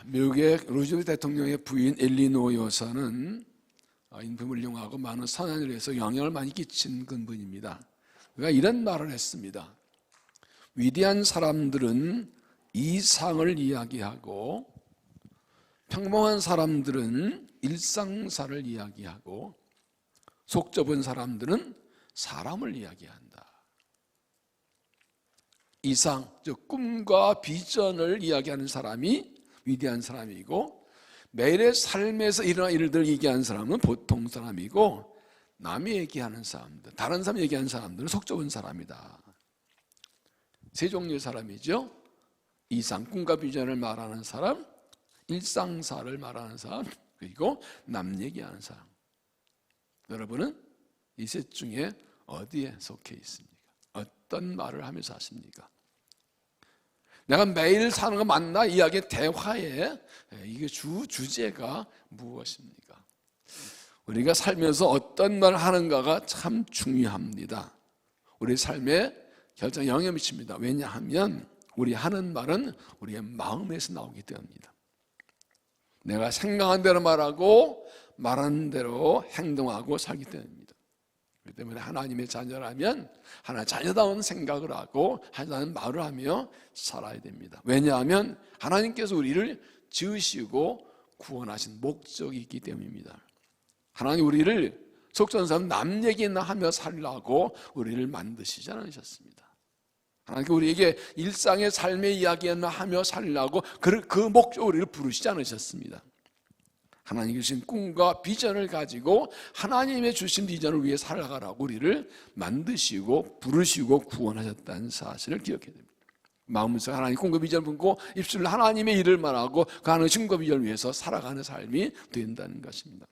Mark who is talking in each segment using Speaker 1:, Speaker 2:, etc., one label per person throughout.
Speaker 1: 미국의 루즈벨트 대통령의 부인 엘리노 여사는 인품을 이용하고 많은 선한을 위해서 영향을 많이 끼친 분입니다. 그가 이런 말을 했습니다. 위대한 사람들은 이상을 이야기하고 평범한 사람들은 일상사를 이야기하고 속 좁은 사람들은 사람을 이야기한다. 이상, 즉 꿈과 비전을 이야기하는 사람이 위대한 사람이고 매일의 삶에서 일어나는 일들을 얘기하는 사람은 보통 사람이고 남이 얘기하는 사람들, 다른 사람이 얘기하는 사람들은 속 좁은 사람이다. 세 종류의 사람이죠. 이상, 꿈과 비전을 말하는 사람, 일상사를 말하는 사람, 그리고 남 얘기하는 사람. 여러분은 이 셋 중에 어디에 속해 있습니까? 어떤 말을 하면서 하십니까? 내가 매일 사는 거 맞나? 이야기의 대화에 이게 주제가 무엇입니까? 우리가 살면서 어떤 말을 하는가가 참 중요합니다. 우리 삶에 결정 영향을 미칩니다. 왜냐하면 우리 하는 말은 우리의 마음에서 나오기 때문입니다. 내가 생각한 대로 말하고 말하는 대로 행동하고 살기 때문입니다. 그렇기 때문에 하나님의 자녀라면 하나님의 자녀다운 생각을 하고 하나님 말을 하며 살아야 됩니다. 왜냐하면 하나님께서 우리를 지으시고 구원하신 목적이 있기 때문입니다. 하나님 우리를 속전 사람 남 얘기나 하며 살라고 우리를 만드시지 않으셨습니다. 하나님께 우리에게 일상의 삶의 이야기나 하며 살라고 그 목적으로 우리를 부르시지 않으셨습니다. 하나님이 주신 꿈과 비전을 가지고 하나님의 주신 비전을 위해 살아가라고 우리를 만드시고 부르시고 구원하셨다는 사실을 기억해야 됩니다. 마음에서 하나님 꿈과 비전을 품고 입술로 하나님의 일을 말하고 그 하나님의 꿈과 비전을 위해서 살아가는 삶이 된다는 것입니다.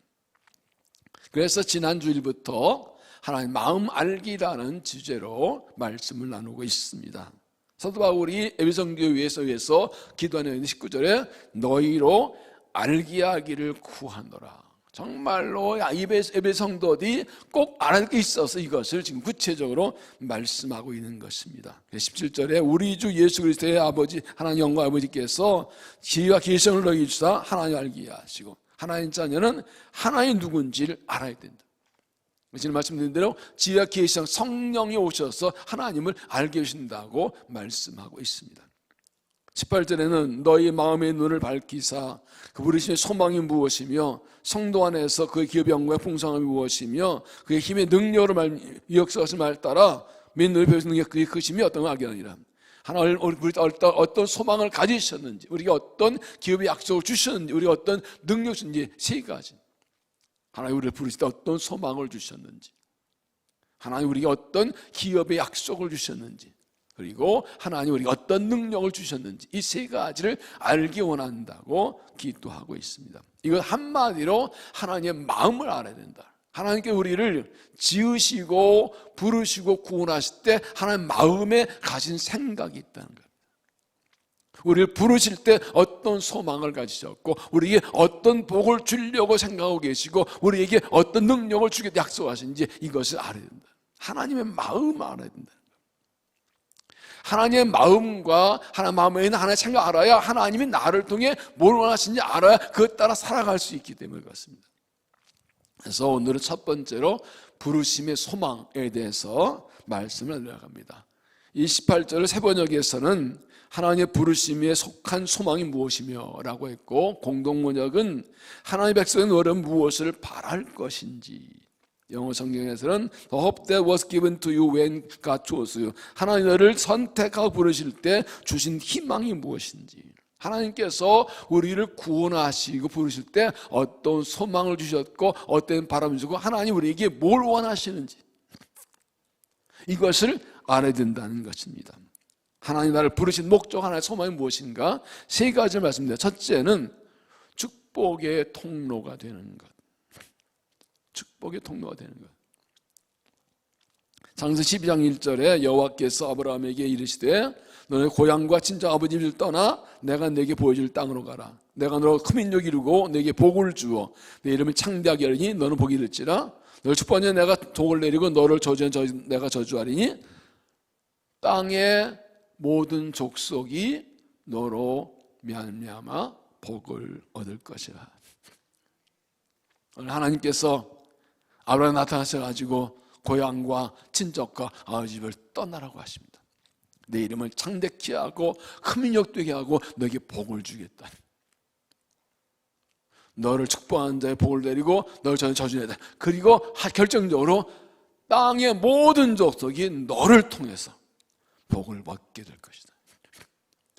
Speaker 1: 그래서 지난 주일부터 하나님 마음 알기라는 주제로 말씀을 나누고 있습니다. 사도 바울이 에베소교회에서 기도하는 19절에 너희로 알게 하기를 구하노라. 정말로 에베소 성도들이 꼭 알아야 할 게 있어서 이것을 지금 구체적으로 말씀하고 있는 것입니다. 17절에 우리 주 예수 그리스도의 아버지 하나님 영광 아버지께서 지혜와 계시를 너희 주사 하나님 알게 하시고 하나님 자녀는 하나님 누군지를 알아야 된다. 지금 말씀드린 대로 지혜와 계시와 성령이 오셔서 하나님을 알게 하신다고 말씀하고 있습니다. 18절에는 너희 마음의 눈을 밝히사 그 부르심의 소망이 무엇이며 성도 안에서 그의 기업의 영광의 풍성함이 무엇이며 그의 힘의 능력으로 역사하신 말 따라 믿는 배우신 능력 그의 크심이 어떤 악이라니라. 하나님 우리가 어떤 소망을 가지셨는지, 우리가 어떤 기업의 약속을 주셨는지, 우리가 어떤 능력을 주셨는지 세 가지. 하나님 우리를 부르실 때 어떤 소망을 주셨는지, 하나님 우리가 어떤 기업의 약속을 주셨는지, 그리고 하나님 우리가 어떤 능력을 주셨는지 이 세 가지를 알기 원한다고 기도하고 있습니다. 이건 한마디로 하나님의 마음을 알아야 된다. 하나님께 우리를 지으시고 부르시고 구원하실 때 하나님 마음에 가진 생각이 있다는 겁니다. 우리를 부르실 때 어떤 소망을 가지셨고 우리에게 어떤 복을 주려고 생각하고 계시고 우리에게 어떤 능력을 주겠다 약속하신지 이것을 알아야 된다. 하나님의 마음을 알아야 된다. 하나님의 마음과 하나님 마음에 있는 하나님의 생각을 알아야 하나님이 나를 통해 뭘 원하시는지 알아야 그것 따라 살아갈 수 있기 때문에 그렇습니다. 그래서 오늘은 첫 번째로 부르심의 소망에 대해서 말씀을 나갑니다. 28절 세번역에서는 하나님의 부르심에 속한 소망이 무엇이며 라고 했고 공동번역은 하나님의 백성의 너는 무엇을 바랄 것인지, 영어 성경에서는 The hope that was given to you when God chose you. 하나님 너를 선택하고 부르실 때 주신 희망이 무엇인지, 하나님께서 우리를 구원하시고 부르실 때 어떤 소망을 주셨고 어떤 바람을 주고 하나님 우리에게 뭘 원하시는지 이것을 알아야 된다는 것입니다. 하나님 나를 부르신 목적, 하나의 소망이 무엇인가 세 가지를 말씀드립니다. 첫째는 축복의 통로가 되는 것. 축복의 통로가 되는 것. 창세기 12장 1절에 여호와께서 아브라함에게 이르시되 너의 고향과 친정 아버지 집을 떠나 내가 내게 보여줄 땅으로 가라. 내가 너로 큰 민족이 이루고 내게 복을 주어 내 이름을 창대하게 하리니 너는 복이 될지라. 너를 축복하니 내가 복을 내리고 너를 저주하니 내가 저주하리니 땅의 모든 족속이 너로 말미암아 복을 얻을 것이라. 오늘 하나님께서 아브라함에 나타나셔가지고 고향과 친척과 아버지 집을 떠나라고 하십니다. 내 이름을 창대케 하고 큰 민족 되게 하고 너에게 복을 주겠다. 너를 축복하는 자의 복을 내리고 너를 저는 저주내다. 그리고 결정적으로 땅의 모든 족속이 너를 통해서 복을 받게 될 것이다.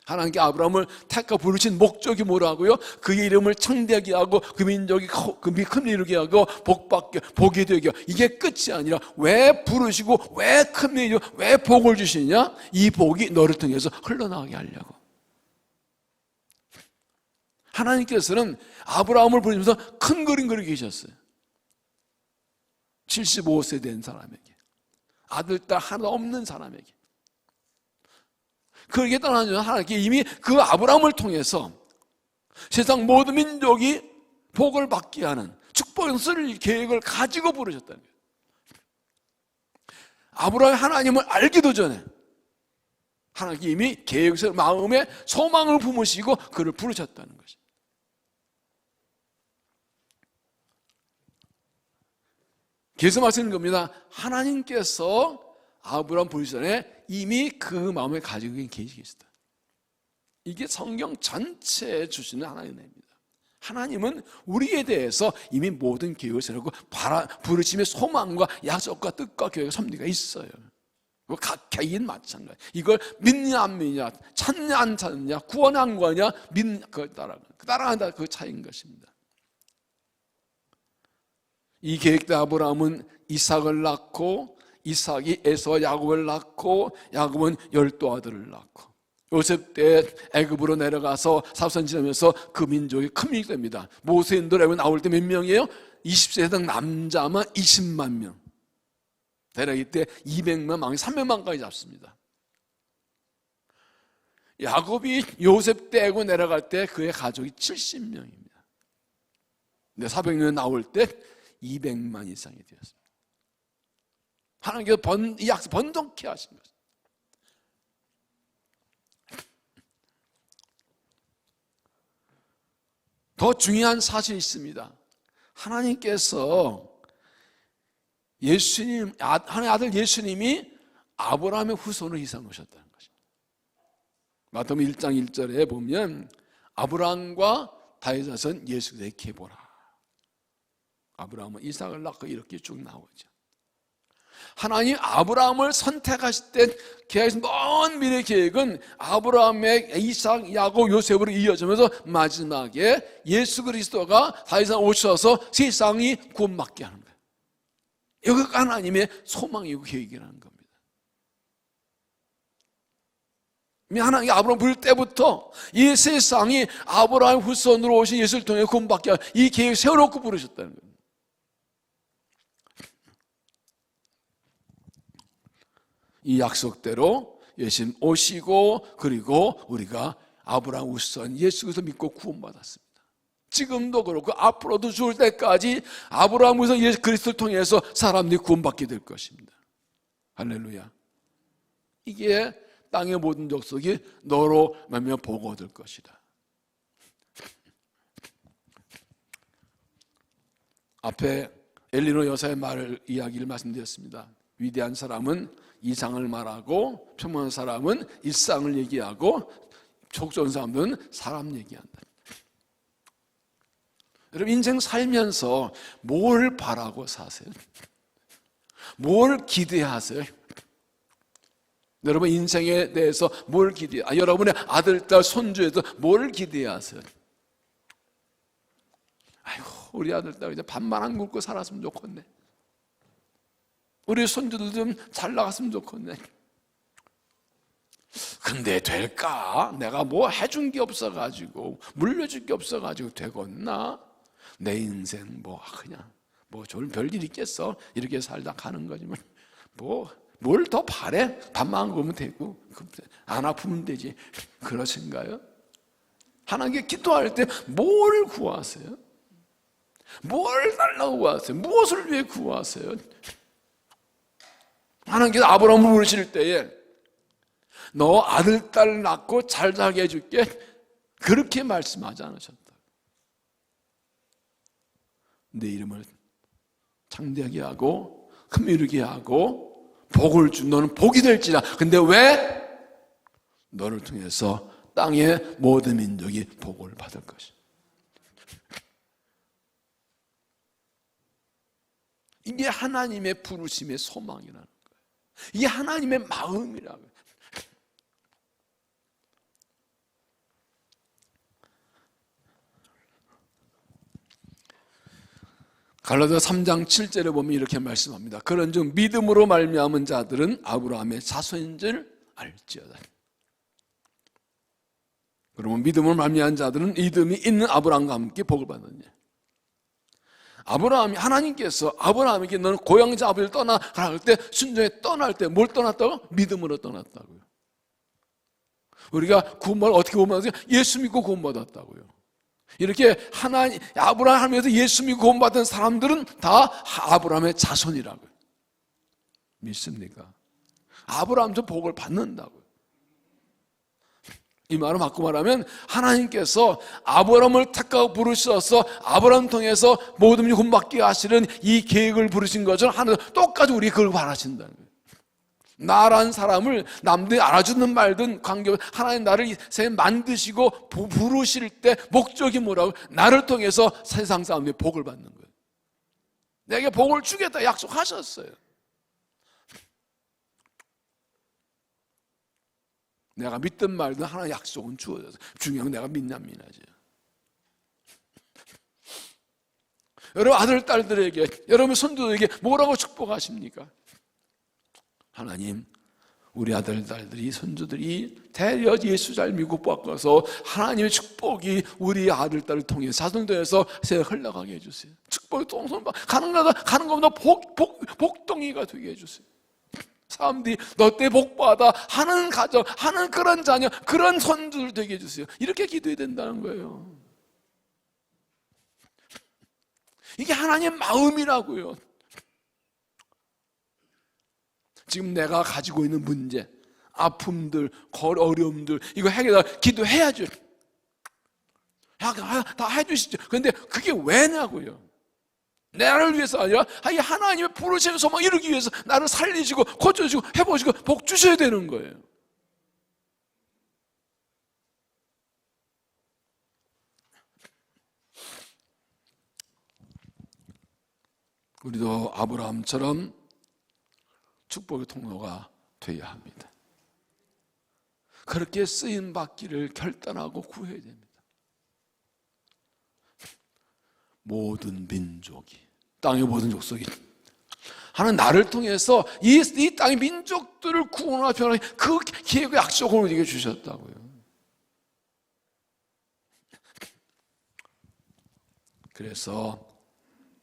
Speaker 1: 하나님께 아브라함을 택하 부르신 목적이 뭐라고요? 그의 이름을 창대하게 하고 그 민족이 큰 이루게 하고 복받게 복이 되게 하고. 이게 끝이 아니라 왜 부르시고 왜 큰 민족 왜 복을 주시냐? 이 복이 너를 통해서 흘러나가게 하려고. 하나님께서는 아브라함을 부르면서 큰 그림 그리고 계셨어요. 75세 된 사람에게, 아들 딸 하나 없는 사람에게. 그렇게 떠나는 하나님께 이미 그 아브라함을 통해서 세상 모든 민족이 복을 받게 하는 축복을 쓸 계획을 가지고 부르셨다는 거예요. 아브라함이 하나님을 알기도 전에 하나님께 이미 계획을 마음에 소망을 품으시고 그를 부르셨다는 것이죠. 그래서 말씀드린 겁니다. 하나님께서 아브라함 부르시기 전에 이미 그 마음에 가지고 계시다. 이게 성경 전체에 주시는 하나님의 내용입니다. 하나님은 우리에 대해서 이미 모든 계획을 세우고 부르심의 소망과 약속과 뜻과 계획과 섭리가 있어요. 각 개인 마찬가지. 이걸 믿냐 안 믿냐, 찾냐 안 찾냐, 구원냐 안 구하냐, 그걸 따라간다. 그 차이인 것입니다. 이 계획 때 아브라함은 이삭을 낳고 이삭이 에서와 야곱을 낳고 야곱은 12아들을 낳고 요셉 때 애굽으로 내려가서 사선 지나면서 그 민족이 큰 민족이 됩니다. 모세인들 애굽 나올 때 몇 명이에요? 20세 해당 남자만 20만 명. 대략 이때 200만, 300만까지 잡습니다. 야곱이 요셉 때 애굽 내려갈 때 그의 가족이 70명입니다. 근데 400년 나올 때 200만 이상이 되었습니다. 하나님께서 이 약속 번성케 하신 것입니다. 더 중요한 사실이 있습니다. 하나님께서 하나님의 아들 예수님이 아브라함의 후손으로 이상 오셨다는 것입니다. 마태복음 1장 1절에 보면 아브라함과 다윗 자손 예수 그리스도의 계보라. 아브라함은 이삭을 낳고 이렇게 쭉 나오죠. 하나님 아브라함을 선택하실 때 계획하신 먼 미래 계획은 아브라함의 이삭, 야곱, 요셉으로 이어지면서 마지막에 예수 그리스도가 다윗에 오셔서 세상이 구원받게 하는 거예요. 이거 하나님의 소망이고 계획이라는 겁니다. 하나님이 아브라함 부를 때부터 이 세상이 아브라함 후손으로 오신 예수를 통해 구원받게 하는 이 계획을 세워놓고 부르셨다는 거예요. 이 약속대로 예수님 오시고 그리고 우리가 아브라함 후손 예수 그리스도 믿고 구원받았습니다. 지금도 그렇고 앞으로도 죽을 때까지 아브라함 후손 예수 그리스도를 통해서 사람들이 구원받게 될 것입니다. 할렐루야. 이게 땅의 모든 족속이 너로 말미암아 복 얻을 것이다. 앞에 엘리노 여사의 이야기를 말씀드렸습니다. 위대한 사람은 이상을 말하고 평범한 사람은 일상을 얘기하고 족존 사람들은 사람 얘기한다. 여러분 인생 살면서 뭘 바라고 사세요? 뭘 기대하세요? 여러분 인생에 대해서 뭘 기대하세요? 여러분의 아들, 딸, 손주에서 뭘 기대하세요? 아이고 우리 아들, 딸 이제 밥만 안 굶고 살았으면 좋겠네. 우리 손주들 좀 잘 나갔으면 좋겠네. 근데 될까? 내가 뭐 해준 게 없어가지고 물려줄 게 없어가지고 되겠나? 내 인생 그냥 좋은 별일 있겠어? 이렇게 살다 가는 거지만 뭘 더 바래? 밥만 먹으면 되고 안 아프면 되지. 그러신가요? 하나님께 기도할 때 뭘 구하세요? 뭘 달라고 구하세요? 무엇을 위해 구하세요? 하나님께서 아브라함을 부르실 때에 너 아들, 딸 낳고 잘 살게 해줄게. 그렇게 말씀하지 않으셨다. 내 이름을 창대하게 하고 흠이르게 하고 복을 준 너는 복이 될지라. 근데 왜? 너를 통해서 땅의 모든 민족이 복을 받을 것이다. 이게 하나님의 부르심의 소망이라는 거예요. 이게 하나님의 마음이라고요. 갈라디아 3장 7절에 보면 이렇게 말씀합니다. 그런즉 믿음으로 말미암은 자들은 아브라함의 자손인 줄 알지어다. 그러면 믿음으로 말미암은 자들은 믿음이 있는 아브라함과 함께 복을 받느냐. 아브라함이, 하나님께서 아브라함에게 너는 고향자 아버지를 떠나가라 할 때 순종에 떠날 때 뭘 떠났다고? 믿음으로 떠났다고요. 우리가 구원을 어떻게 구원받았어요? 예수 믿고 구원받았다고요. 이렇게 하나님, 아브라함 하면서 예수 믿고 구원받은 사람들은 다 아브라함의 자손이라고요. 믿습니까? 아브라함도 복을 받는다고요. 이 말을 바꿔 말하면 하나님께서 아브라함을 택하고 부르셔서 아브라함 통해서 모든 것을 구원받게 하시는 이 계획을 부르신 것처럼 하나님 똑같이 우리 그걸 바라신다는 거예요. 나라는 사람을 남들이 알아주는 말든 관계없이 하나님 나를 만드시고 부르실 때 목적이 뭐라고? 나를 통해서 세상 사람들이 복을 받는 거예요. 내게 복을 주겠다 약속하셨어요. 내가 믿든 말든 하나의 약속은 주어져서 중요한 건 내가 믿냐 안 믿냐지. 여러분 아들 딸들에게, 여러분 손주들에게 뭐라고 축복하십니까? 하나님, 우리 아들 딸들이 손주들이 대려 예수 잘 믿고 바꿔서 하나님의 축복이 우리 아들 딸을 통해 자손들에서 흘러가게 해주세요. 축복이 똥손 가는 것보다 복덩이가 되게 해주세요. 사람들이 너 때 복받아 하는 가정, 하는 그런 자녀, 그런 손주들 되게 해주세요. 이렇게 기도해야 된다는 거예요. 이게 하나님의 마음이라고요. 지금 내가 가지고 있는 문제, 아픔들, 어려움들 이거 해결하고 기도해야죠. 다 해주시죠. 그런데 그게 왜냐고요? 나를 위해서 아니라 하나님의 부르심의 소망 이루기 위해서 나를 살리시고 고쳐주시고 해보시고 복 주셔야 되는 거예요. 우리도 아브라함처럼 축복의 통로가 되어야 합니다. 그렇게 쓰임 받기를 결단하고 구해야 됩니다. 모든 민족이, 땅의 모든 족속이 하나님 나를 통해서 이 땅의 민족들을 구원하고 변화하는 그 기획의 약속을 우리에게 주셨다고요. 그래서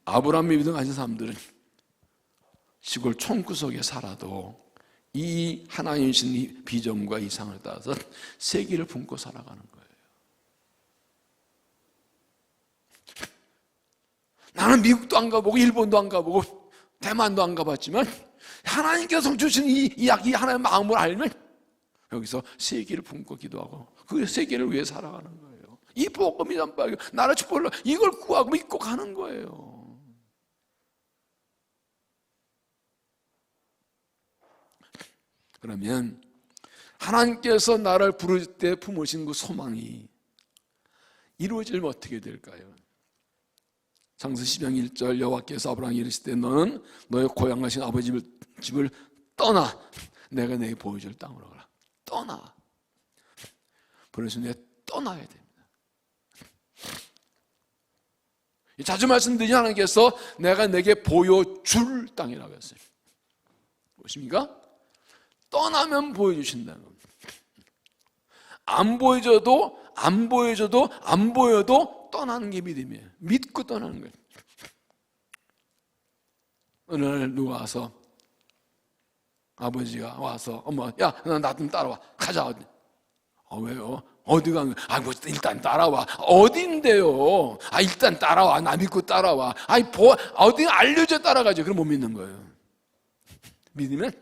Speaker 1: 아브라함 믿음 가진 사람들은 시골 총구석에 살아도 이 하나님의 주신 이 비전과 이상을 따라서 세기를 품고 살아가는 거예요. 나는 미국도 안 가보고 일본도 안 가보고 대만도 안 가봤지만 하나님께서 주신 이 하나님의 마음을 알면 여기서 세기를 품고 기도하고 그 세기를 위해 살아가는 거예요. 이 복음이 전파하고 나라 축복을 이걸 구하고 믿고 가는 거예요. 그러면 하나님께서 나를 부를 때 품으신 그 소망이 이루어지면 어떻게 될까요? 창세기 12장 1절 여호와께서 아브라함에게 이르실 때 너는 너의 고향 가신 아버지 집을 떠나 내가 내게 보여줄 땅으로 가라. 떠나. 그래서 내가 떠나야 됩니다. 자주 말씀드린 하나님께서 내가 내게 보여줄 땅이라고 했어요. 보십니까? 떠나면 보여주신다는 겁니다. 안 보여줘도 떠나는 게 믿음이에요. 믿고 떠나는 거예요. 어느 날 누가 와서 아버지가 와서 엄마 야 나 좀 따라와 가자. 왜요? 어디 가는 거야? 뭐 일단 따라와. 어딘데요? 일단 따라와. 나 믿고 따라와. 어디 알려줘 따라가죠. 그럼 못 믿는 거예요. 믿으면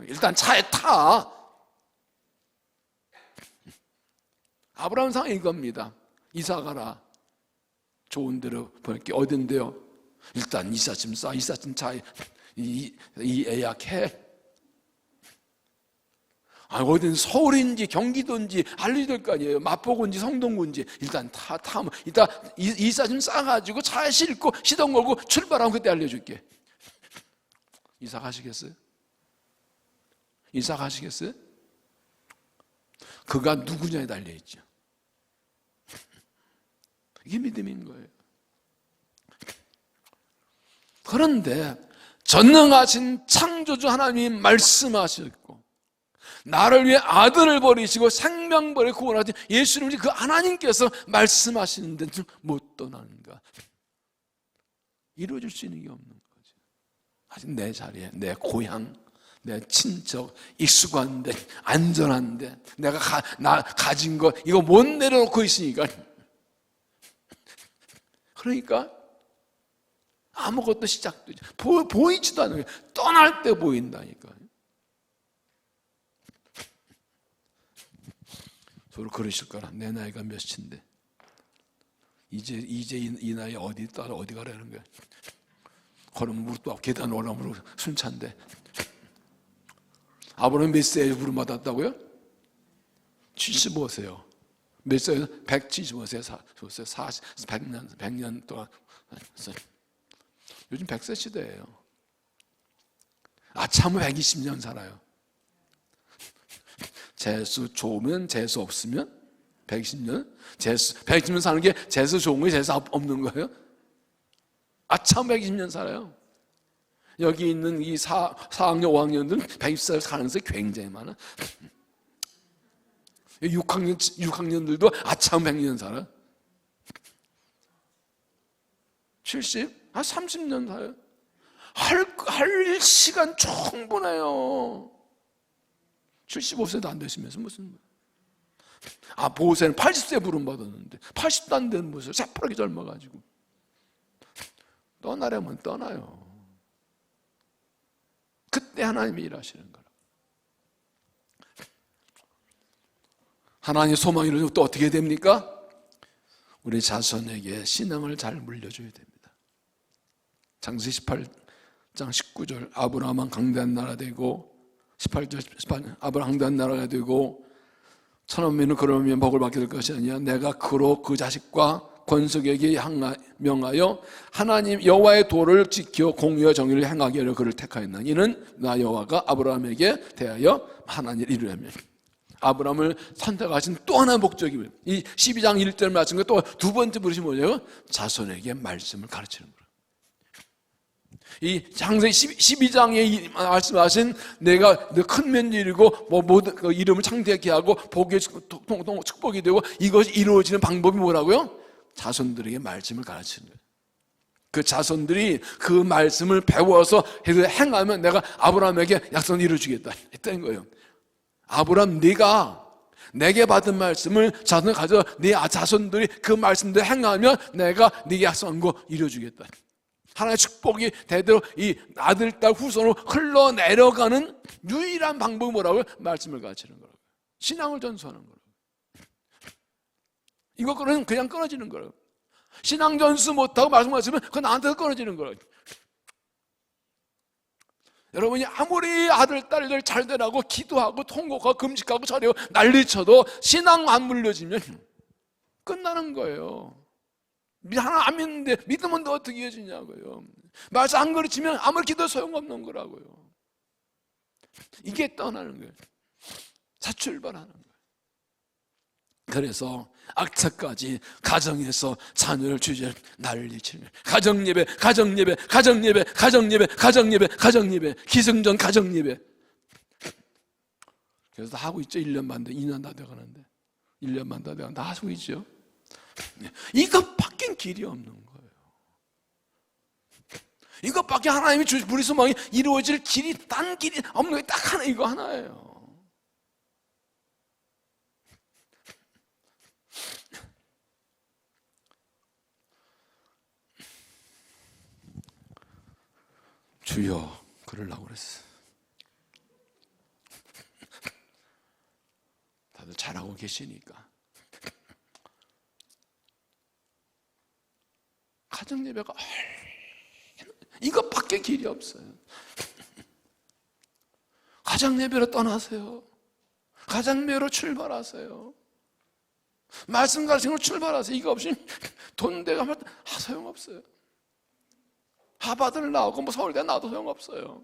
Speaker 1: 일단 차에 타. 아브라함 상황이 이겁니다. 이사 가라. 좋은 데로 보낼게. 어딘데요? 일단 이삿짐 싸. 이삿짐 차. 이 예약해. 어딘 서울인지 경기도인지 알려야 될 거 아니에요. 마포구인지 성동구인지 일단 타면 이따 이삿짐 싸가지고 차에 싣고 시동 걸고 출발하면 그때 알려줄게. 이사 가시겠어요? 이사 가시겠어요? 그가 누구냐에 달려있죠. 이게 믿음인 거예요. 그런데 전능하신 창조주 하나님이 말씀하셨고 나를 위해 아들을 버리시고 생명 버리고 구원하신 예수님 그 하나님께서 말씀하시는데 못 떠나는가? 이루어질 수 있는 게 없는 거죠. 아직 내 자리에, 내 고향, 내 친척, 익숙한데, 안전한데, 내가 가진 것 이거 못 내려놓고 있으니까. 그러니까 아무것도 시작되지 보이지도 않는 거예요. 떠날 때 보인다니까. 서로 그러실 거라. 내 나이가 몇인데 이제 이 나이 어디 따라 어디 가라는 거야. 걸으면 무릎도 아프고 계단 올라오면 순찬데. 아브라함 몇 세에 부름받았다고요? 75세요. 몇 세요? 175세, 100년 동안. 요즘 100세 시대예요. 아참은 120년 살아요. 재수 좋으면 재수 없으면 120년? 재수 120년 사는 게 재수 좋은 거예요? 재수 없는 거예요? 아참 120년 살아요. 여기 있는 이 4학년 5학년들은 120살 사는 가능성이 굉장히 많아. 6학년들도 아참 100년 살아. 70? 30년 살아요. 할 시간 충분해요. 75세도 안 되시면서 무슨 보세는 80세 부름받았는데 80도 안 되는 모습 새파랗게 젊어가지고 떠나려면 떠나요. 그때 하나님이 일하시는 거라. 하나님의 소망이 이루어지면 또 어떻게 됩니까? 우리 자손에게 신앙을 잘 물려줘야 됩니다. 창세기 18장 19절 아브라함은 강대한 나라 되고 18절 아브라함 강대한 나라가 되고 천원민은 그러면 복을 받게 될 것이 아니야. 내가 그로 그 자식과 권속에게 명하여 하나님 여호와의 도를 지켜 공의와 정의를 행하게 하려 그를 택하였나. 이는 나 여호와가 아브라함에게 대하여 하나님 일을 이루려면. 아브라함을 선택하신 또 하나의 목적이 이 12장 1절 말씀과 또 두 번째 부르심 뭐예요? 자손에게 말씀을 가르치는 거예요. 이 창세기 12장에 말씀하신 내가 큰 면일이고 모든 그 이름을 창대하게 하고 복의 축복이 되고 이것이 이루어지는 방법이 뭐라고요? 자손들에게 말씀을 가르치는 거예요. 그 자손들이 그 말씀을 배워서 행하면 내가 아브라함에게 약속을 이루어주겠다 했다는 거예요. 아브라함 네가 내게 받은 말씀을 자손을 가져 네 자손들이 그 말씀대로 행하면 내가 네게 약속한 거 이루어주겠다. 하나님의 축복이 대대로 이 아들, 딸, 후손으로 흘러내려가는 유일한 방법이 뭐라고요? 말씀을 가르치는 거라고요. 신앙을 전수하는 거라고요. 이거는 그냥 끊어지는 거라고요. 신앙 전수 못하고 말씀 가르치면 그건 나한테도 끊어지는 거라고요. 여러분이 아무리 아들, 딸들 잘 되라고 기도하고 통곡하고 금식하고 절하고 난리쳐도 신앙 안 물려지면 끝나는 거예요. 하나 안 믿는데 믿으면 너 어떻게 이어지냐고요. 말씀 안 가르치면 아무리 기도 소용없는 거라고요. 이게 떠나는 거예요. 사출발하는 거예요. 그래서 악착까지 가정에서 자녀를 주제 난리치는 거예요. 가정예배, 가정예배, 가정예배, 가정예배, 가정예배, 가정예배, 기승전 가정예배. 그래서 다 하고 있죠. 1년 반 돼, 2년 다 돼가는데 1년 반 다 돼가는데 다 하고 있죠. 이것밖엔 길이 없는 거예요. 이것밖에 하나님이 주신 우리 소망이 이루어질 길이 딴 길이 없는 게 딱 하나 이거 하나예요. 주여 그러려고 그랬어. 다들 잘하고 계시니까 가정 예배가 이것밖에 길이 없어요. 가정 예배로 떠나세요. 가정 예배로 출발하세요. 말씀 가르침으로 출발하세요. 이거 없이 돈 대가면 소용없어요. 하버드를 나오고 뭐 서울대 나와도 소용없어요.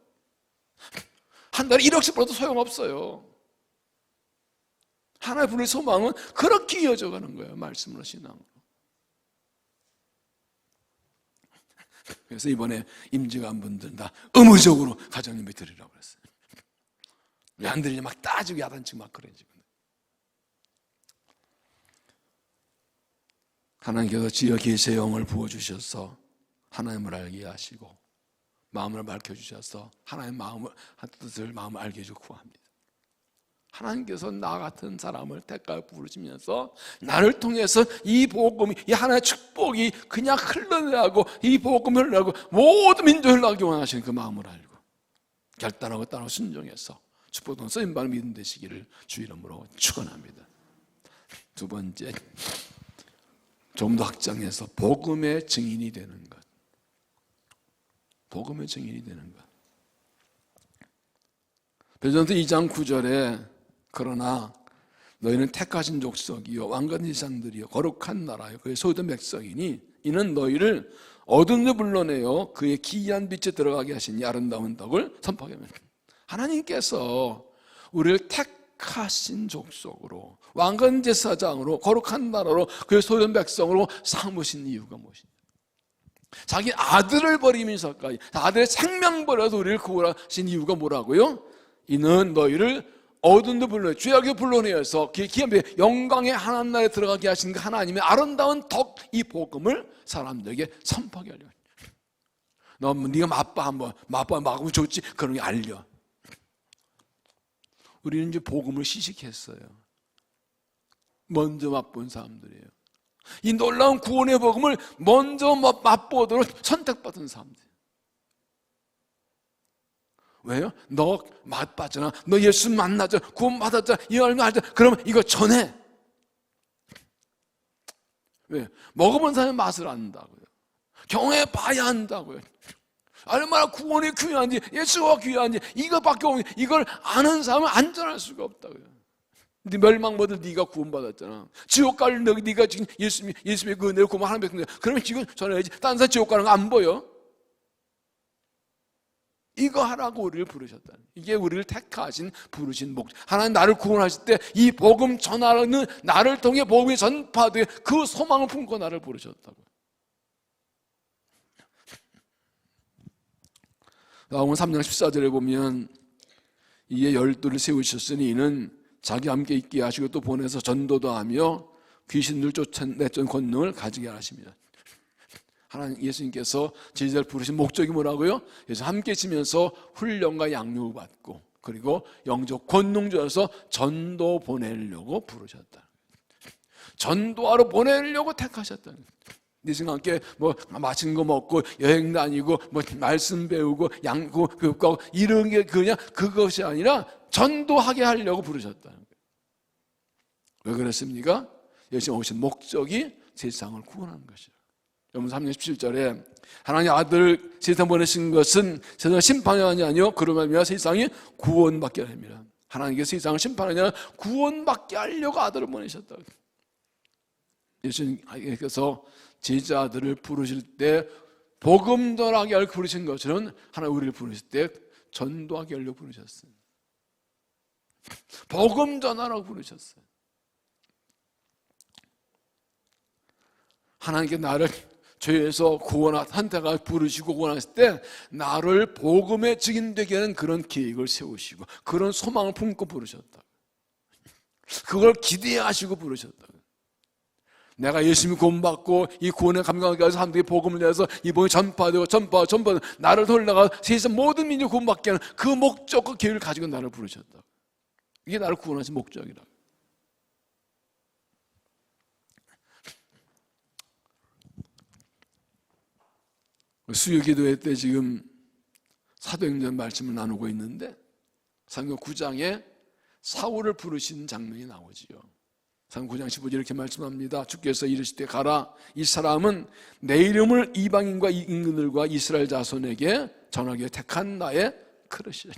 Speaker 1: 한 달에 1억씩 벌어도 소용없어요. 하나의 분의 소망은 그렇게 이어져 가는 거예요. 말씀으로, 신앙으로. 그래서 이번에 임직한 분들 다 의무적으로 가정예배 드리라고 그랬어요. 왜 안 드리냐 막 따지고 야단치고 막 그래. 지금 하나님께서 지어 계시의 영을 부어주셔서 하나님을 알게 하시고 마음을 밝혀주셔서 하나님의 마음을, 뜻을 마음을 알게 해주고 구합니다. 하나님께서 나 같은 사람을 택하여 부르시면서 나를 통해서 이 복음이, 이 하나의 축복이 그냥 흘러나가고 이 복음이 흘러나가고 모든 민족을 흘러가기 원하시는 그 마음을 알고 결단하고 따라 순종해서 축복받은 쓰임받는 믿음 되시기를 주 이름으로 축원합니다. 두 번째, 좀 더 확장해서 복음의 증인이 되는 것. 복음의 증인이 되는 것. 베드로전서 2장 9절에 그러나 너희는 택하신 족속이요 왕같은 지상들이요 거룩한 나라요 그의 소유된 백성이니 이는 너희를 어둠에 불러내어 그의 기이한 빛에 들어가게 하시니 아름다운 덕을 선포하게 합니다. 하나님께서 우리를 택하신 족속으로 왕같은 제사장으로 거룩한 나라로 그의 소유된 백성으로 삼으신 이유가 무엇이냐? 자기 아들을 버리면서까지 아들의 생명 버려서 우리를 구원하신 이유가 뭐라고요? 이는 너희를 어둠도 불러내 죄악에 불러내어서 기이한 영광의 하나님 나라에 들어가게 하신 그 하나님의 아름다운 덕, 이 복음을 사람들에게 선포하게 하려고. 너 네가 맛봐 한번 맛봐 먹으면 좋지 그런 게 알려. 우리는 이제 복음을 시식했어요. 먼저 맛본 사람들이에요. 이 놀라운 구원의 복음을 먼저 맛보도록 선택받은 사람들. 왜요? 너 맛봤잖아. 너 예수 만나잖아. 구원 받았잖아. 이 얼마 알잖아. 그러면 이거 전해. 왜? 먹어본 사람은 맛을 안다고요. 경험해 봐야 한다고요. 얼마나 구원이 귀한지, 예수가 귀한지, 이것밖에 없는, 이걸 아는 사람은 안전할 수가 없다고요. 네 멸망 모두 네가 구원받았잖아. 지옥 갈 네가 지금 예수님의 그 은혜를 구원 하는 백성이야. 그러면 지금 전해야지. 딴 사람 지옥 가는 거 안 보여? 이거 하라고 우리를 부르셨다. 이게 우리를 택하신 부르신 목적. 하나님 나를 구원하실 때 이 복음 전하는 나를 통해 복음이 전파돼 그 소망을 품고 나를 부르셨다고. 나오면 3장 14절에 보면 이에 12를 세우셨으니 이는 자기 함께 있게 하시고 또 보내서 전도도 하며 귀신들 쫓아내던 권능을 가지게 하십니다. 하나님 예수님께서 제자를 부르신 목적이 뭐라고요? 그래서 함께 있으면서 훈련과 양육을 받고 그리고 영적 권능 주어서 전도 보내려고 부르셨다. 전도하러 보내려고 택하셨다. 네 친구와 함께 뭐 맛있는 거 먹고 여행 다니고 뭐 말씀 배우고 양고 교육하고 이런 게 그냥 그것이 아니라 전도하게 하려고 부르셨다는 거예요. 왜 그랬습니까? 예수님 오신 목적이 세상을 구원하는 것이죠. 여러분 3장 17절에 하나님 아들을 세상 보내신 것은 세상을 심판이 아니요 그러면 세상이 구원받게 합니다. 하나님께서 세상을 심판하지 않아 구원받게 하려고 아들을 보내셨다. 예수님께서 제자들을 부르실 때 복음 전하게 하려 부르신 것처럼 하나님 우리를 부르실 때 전도하게 하려고 부르셨어요. 복음 전하라고 부르셨어요. 하나님께 나를 죄에서 선택하여 부르시고 구원하실 때 나를 복음의 증인되게 하는 그런 계획을 세우시고 그런 소망을 품고 부르셨다. 그걸 기대하시고 부르셨다. 내가 예수님이 구원받고 이 구원의 감격하게 해서 사람들이 복음을 내서 이 복음이 전파되고 나를 돌아가 세상 모든 민족 구원받게 하는 그 목적과 계획을 가지고 나를 부르셨다. 이게 나를 구원하신 목적이다. 수요기도회 때 지금 사도행전 말씀을 나누고 있는데 사도행전 9장에 사울을 부르신 장면이 나오지요. 상 9장 15절 이렇게 말씀합니다. 주께서 이르시되 가라, 이 사람은 내 이름을 이방인과 임금들과 이스라엘 자손에게 전하게 택한 나의 그릇이라.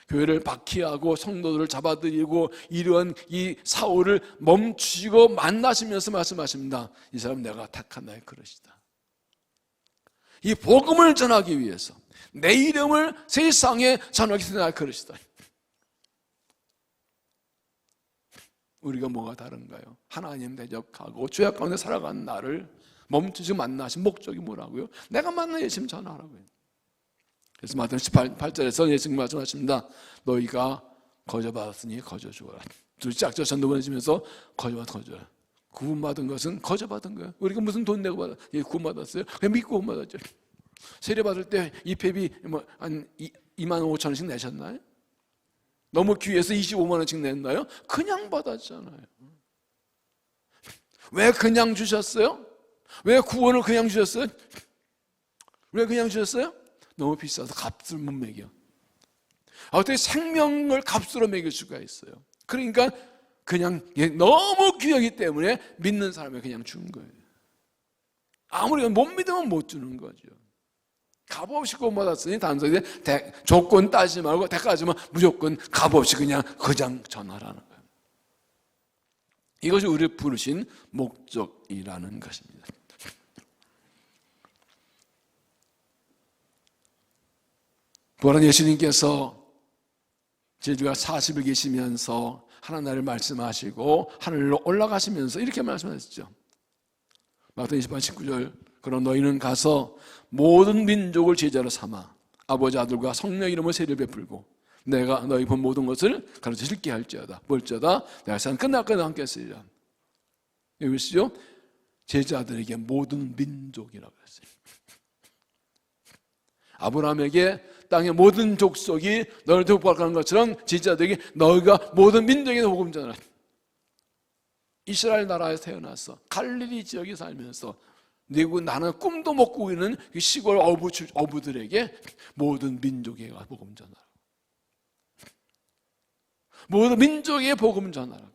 Speaker 1: 교회를 박해하고 성도들을 잡아들이고 이러한 이 사울을 멈추시고 만나시면서 말씀하십니다. 이 사람 내가 택한 나의 그릇이다. 이 복음을 전하기 위해서 내 이름을 세상에 전하기 위해서 나의 그릇이다. 우리가 뭐가 다른가요? 하나님 대적하고 죄악 가운데 살아가는 나를 멈추시고 만나신 목적이 뭐라고요? 내가 만난 예수님 전하라고요. 그래서 마태복음 18절에서 예수님 말씀하십니다. 너희가 거저받았으니 거저 주어라. 둘째 악자 전도 보내시면서 거저라. 구원받은 것은 거저받은 거예요. 우리가 무슨 돈 내고 받아? 예, 구원받았어요. 그냥 믿고 구원받았죠. 세례 받을 때 입회비 한 2만 5천 원씩 내셨나요? 너무 귀해서 25만 원씩 냈나요? 그냥 받았잖아요. 왜 그냥 주셨어요? 왜 구원을 그냥 주셨어요? 왜 그냥 주셨어요? 너무 비싸서 값을 못 매겨. 어떻게 생명을 값으로 매길 수가 있어요? 그러니까 그냥 너무 귀하기 때문에 믿는 사람이 그냥 준 거예요. 아무리 못 믿으면 못 주는 거죠. 값없이 구원받았으니 단순히 조건 따지지 말고 대가지만 무조건 값없이 그냥 전하라는 거예요. 이것이 우리를 부르신 목적이라는 것입니다. 부활한 예수님께서 제주가 40일 계시면서 하나님을 말씀하시고 하늘로 올라가시면서 이렇게 말씀하셨죠. 마태복음 28장 19절 그럼 너희는 가서 모든 민족을 제자로 삼아 아버지 아들과 성령 이름으로 세례를 베풀고 내가 너희 본 모든 것을 가르쳐 실게 할지어다. 볼지어다 내가 세상 끝날까지 함께 했으리라. 여기 보시죠. 제자들에게 모든 민족이라고 했어요. 아브라함에게 땅의 모든 족속이 너를 대복하는 것처럼 제자들에게 너희가 모든 민족에 복음 전하라. 이스라엘 나라에서 태어나서 갈릴리 지역에 살면서 나는 꿈도 못 꾸는 시골 어부들에게 모든 민족에 복음 전하라고. 모든 민족에 복음 전하라고.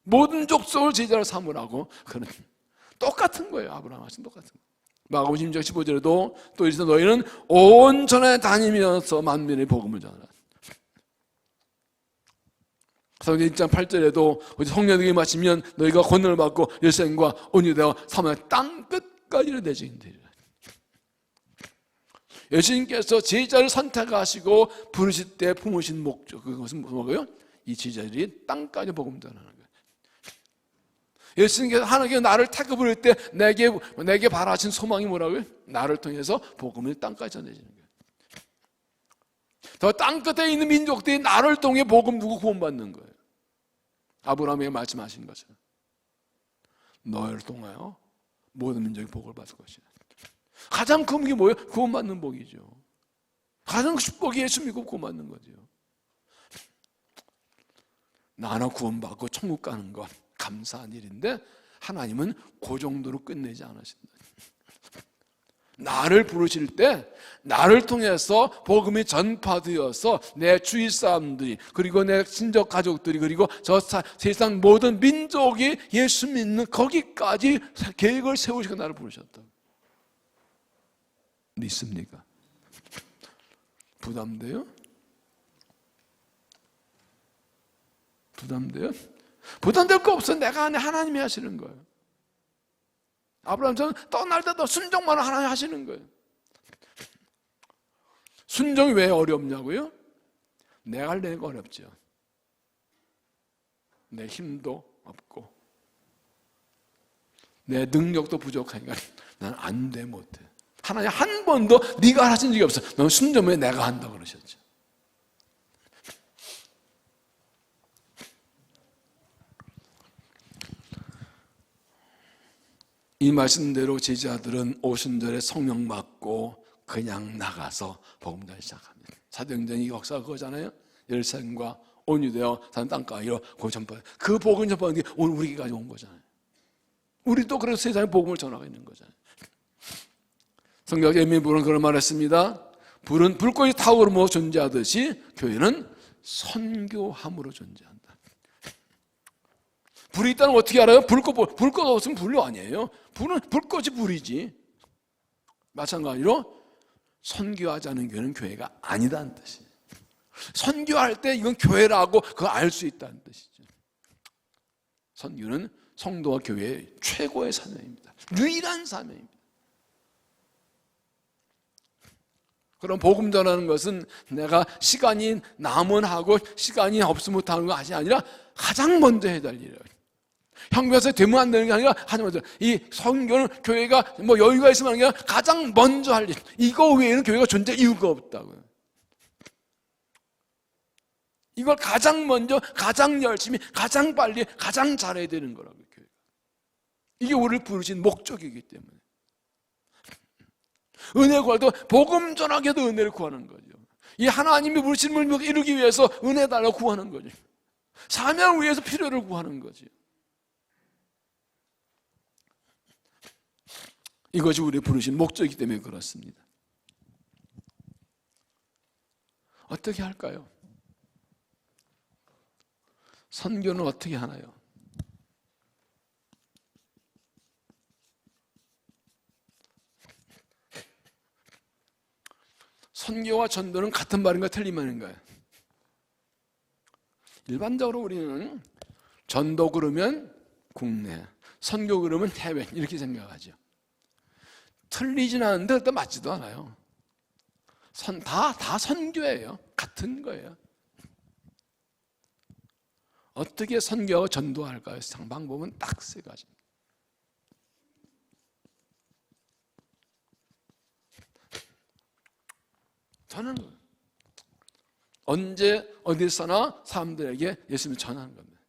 Speaker 1: 모든 족속을 제자로 삼으라고. 그런 똑같은 거예요. 아브라함 하신 똑같은 거예요. 마가복음 16장 15절에도 또 이르시되 너희는 온 전에 다니면서 만민의 복음을 전하라. 사도행전 1장 8절에도 성령에게 마치면 너희가 권능을 받고 예루살렘과 온 유대와 사마리아 땅 끝까지를 내 증인 되리라. 예수님께서 제자를 선택하시고 부르실 때 품으신 목적 그것은 뭐고요? 이 제자들이 땅까지 복음 전하는 거예요. 예수님께서 하나님께 나를 택해 부를 때 내게 바라신 소망이 뭐라고요? 나를 통해서 복음을 땅까지 전해지는 거예요. 더 땅끝에 있는 민족들이 나를 통해 복음 두고 구원받는 거예요. 아브라함에게 말씀하신 것은 너를 통하여 모든 민족이 복을 받을 것이다. 가장 큰 복이 뭐예요? 구원받는 복이죠. 가장 큰 축복이 예수 믿고 구원받는 거죠. 나나 구원받고 천국 가는 것 감사한 일인데 하나님은 그 정도로 끝내지 않으신다. 나를 부르실 때 나를 통해서 복음이 전파되어서 내 주위 사람들이 그리고 내 친족 가족들이 그리고 저 세상 모든 민족이 예수 믿는 거기까지 계획을 세우시고 나를 부르셨다. 믿습니까? 부담돼요? 부담돼요? 부담될 거 없어. 내가 안에 하나님이 하시는 거예요. 아브라함처럼 떠날 때도 순종만 하나님 하시는 거예요. 순종이 왜 어렵냐고요? 내가 하려니까 어렵죠. 내 힘도 없고 내 능력도 부족하니까 난 안 돼 못해. 하나님 한 번도 네가 하신 적이 없어. 넌 순종에 내가 한다고 그러셨죠. 이 말씀대로 제자들은 오순절에 성령 받고 그냥 나가서 복음 전하기 시작합니다. 사도행전의 역사가 그거잖아요. 예루살렘과 온 유대와 산 땅까지로 전파. 그 복음 전파하는 게 오늘 우리까지 온 거잖아요. 우리도 그래서 세상에 복음을 전하고 있는 거잖아요. 성경에 예민불은 그런 말했습니다. 불은 불꽃이 타오르며 존재하듯이 교회는 선교함으로 존재한다. 불이 있다는 걸 어떻게 알아요? 불 없으면 불로 아니에요. 불은 불꽃이 불이지. 마찬가지로 선교하지 않은 교회는 교회가 아니다는 뜻이에요. 선교할 때 이건 교회라고 그거 알 수 있다는 뜻이죠. 선교는 성도와 교회의 최고의 사명입니다. 유일한 사명입니다. 그럼 복음 전하는 것은 내가 시간이 남은 하고 시간이 없으면 못하는 것이 아니라 가장 먼저 해야 될 일이에요. 형편에서 되면 안 되는 게 아니라 가장 먼저. 이 선교는 교회가 뭐 여유가 있으면 하는 게 아니라 가장 먼저 할 일. 이거 외에는 교회가 존재할 이유가 없다고요. 이걸 가장 먼저, 가장 열심히, 가장 빨리, 가장 잘해야 되는 거라고요. 교회가. 이게 우리를 부르신 목적이기 때문에. 은혜 구할 때 복음 전하게도 은혜를 구하는 거죠. 이 하나님이 부르신 걸 이루기 위해서 은혜 달라고 구하는 거죠. 사명을 위해서 필요를 구하는 거죠. 이것이 우리 부르신 목적이기 때문에 그렇습니다. 어떻게 할까요? 선교는 어떻게 하나요? 선교와 전도는 같은 말인가 틀린 말인가요? 일반적으로 우리는 전도 그러면 국내, 선교 그러면 해외 이렇게 생각하죠. 틀리진 않은데 또 맞지도 않아요. 다 선교예요. 같은 거예요. 어떻게 선교하고 전도할까요? 방법은 딱 세 가지. 저는 언제 어디서나 사람들에게 예수님을 전하는 겁니다.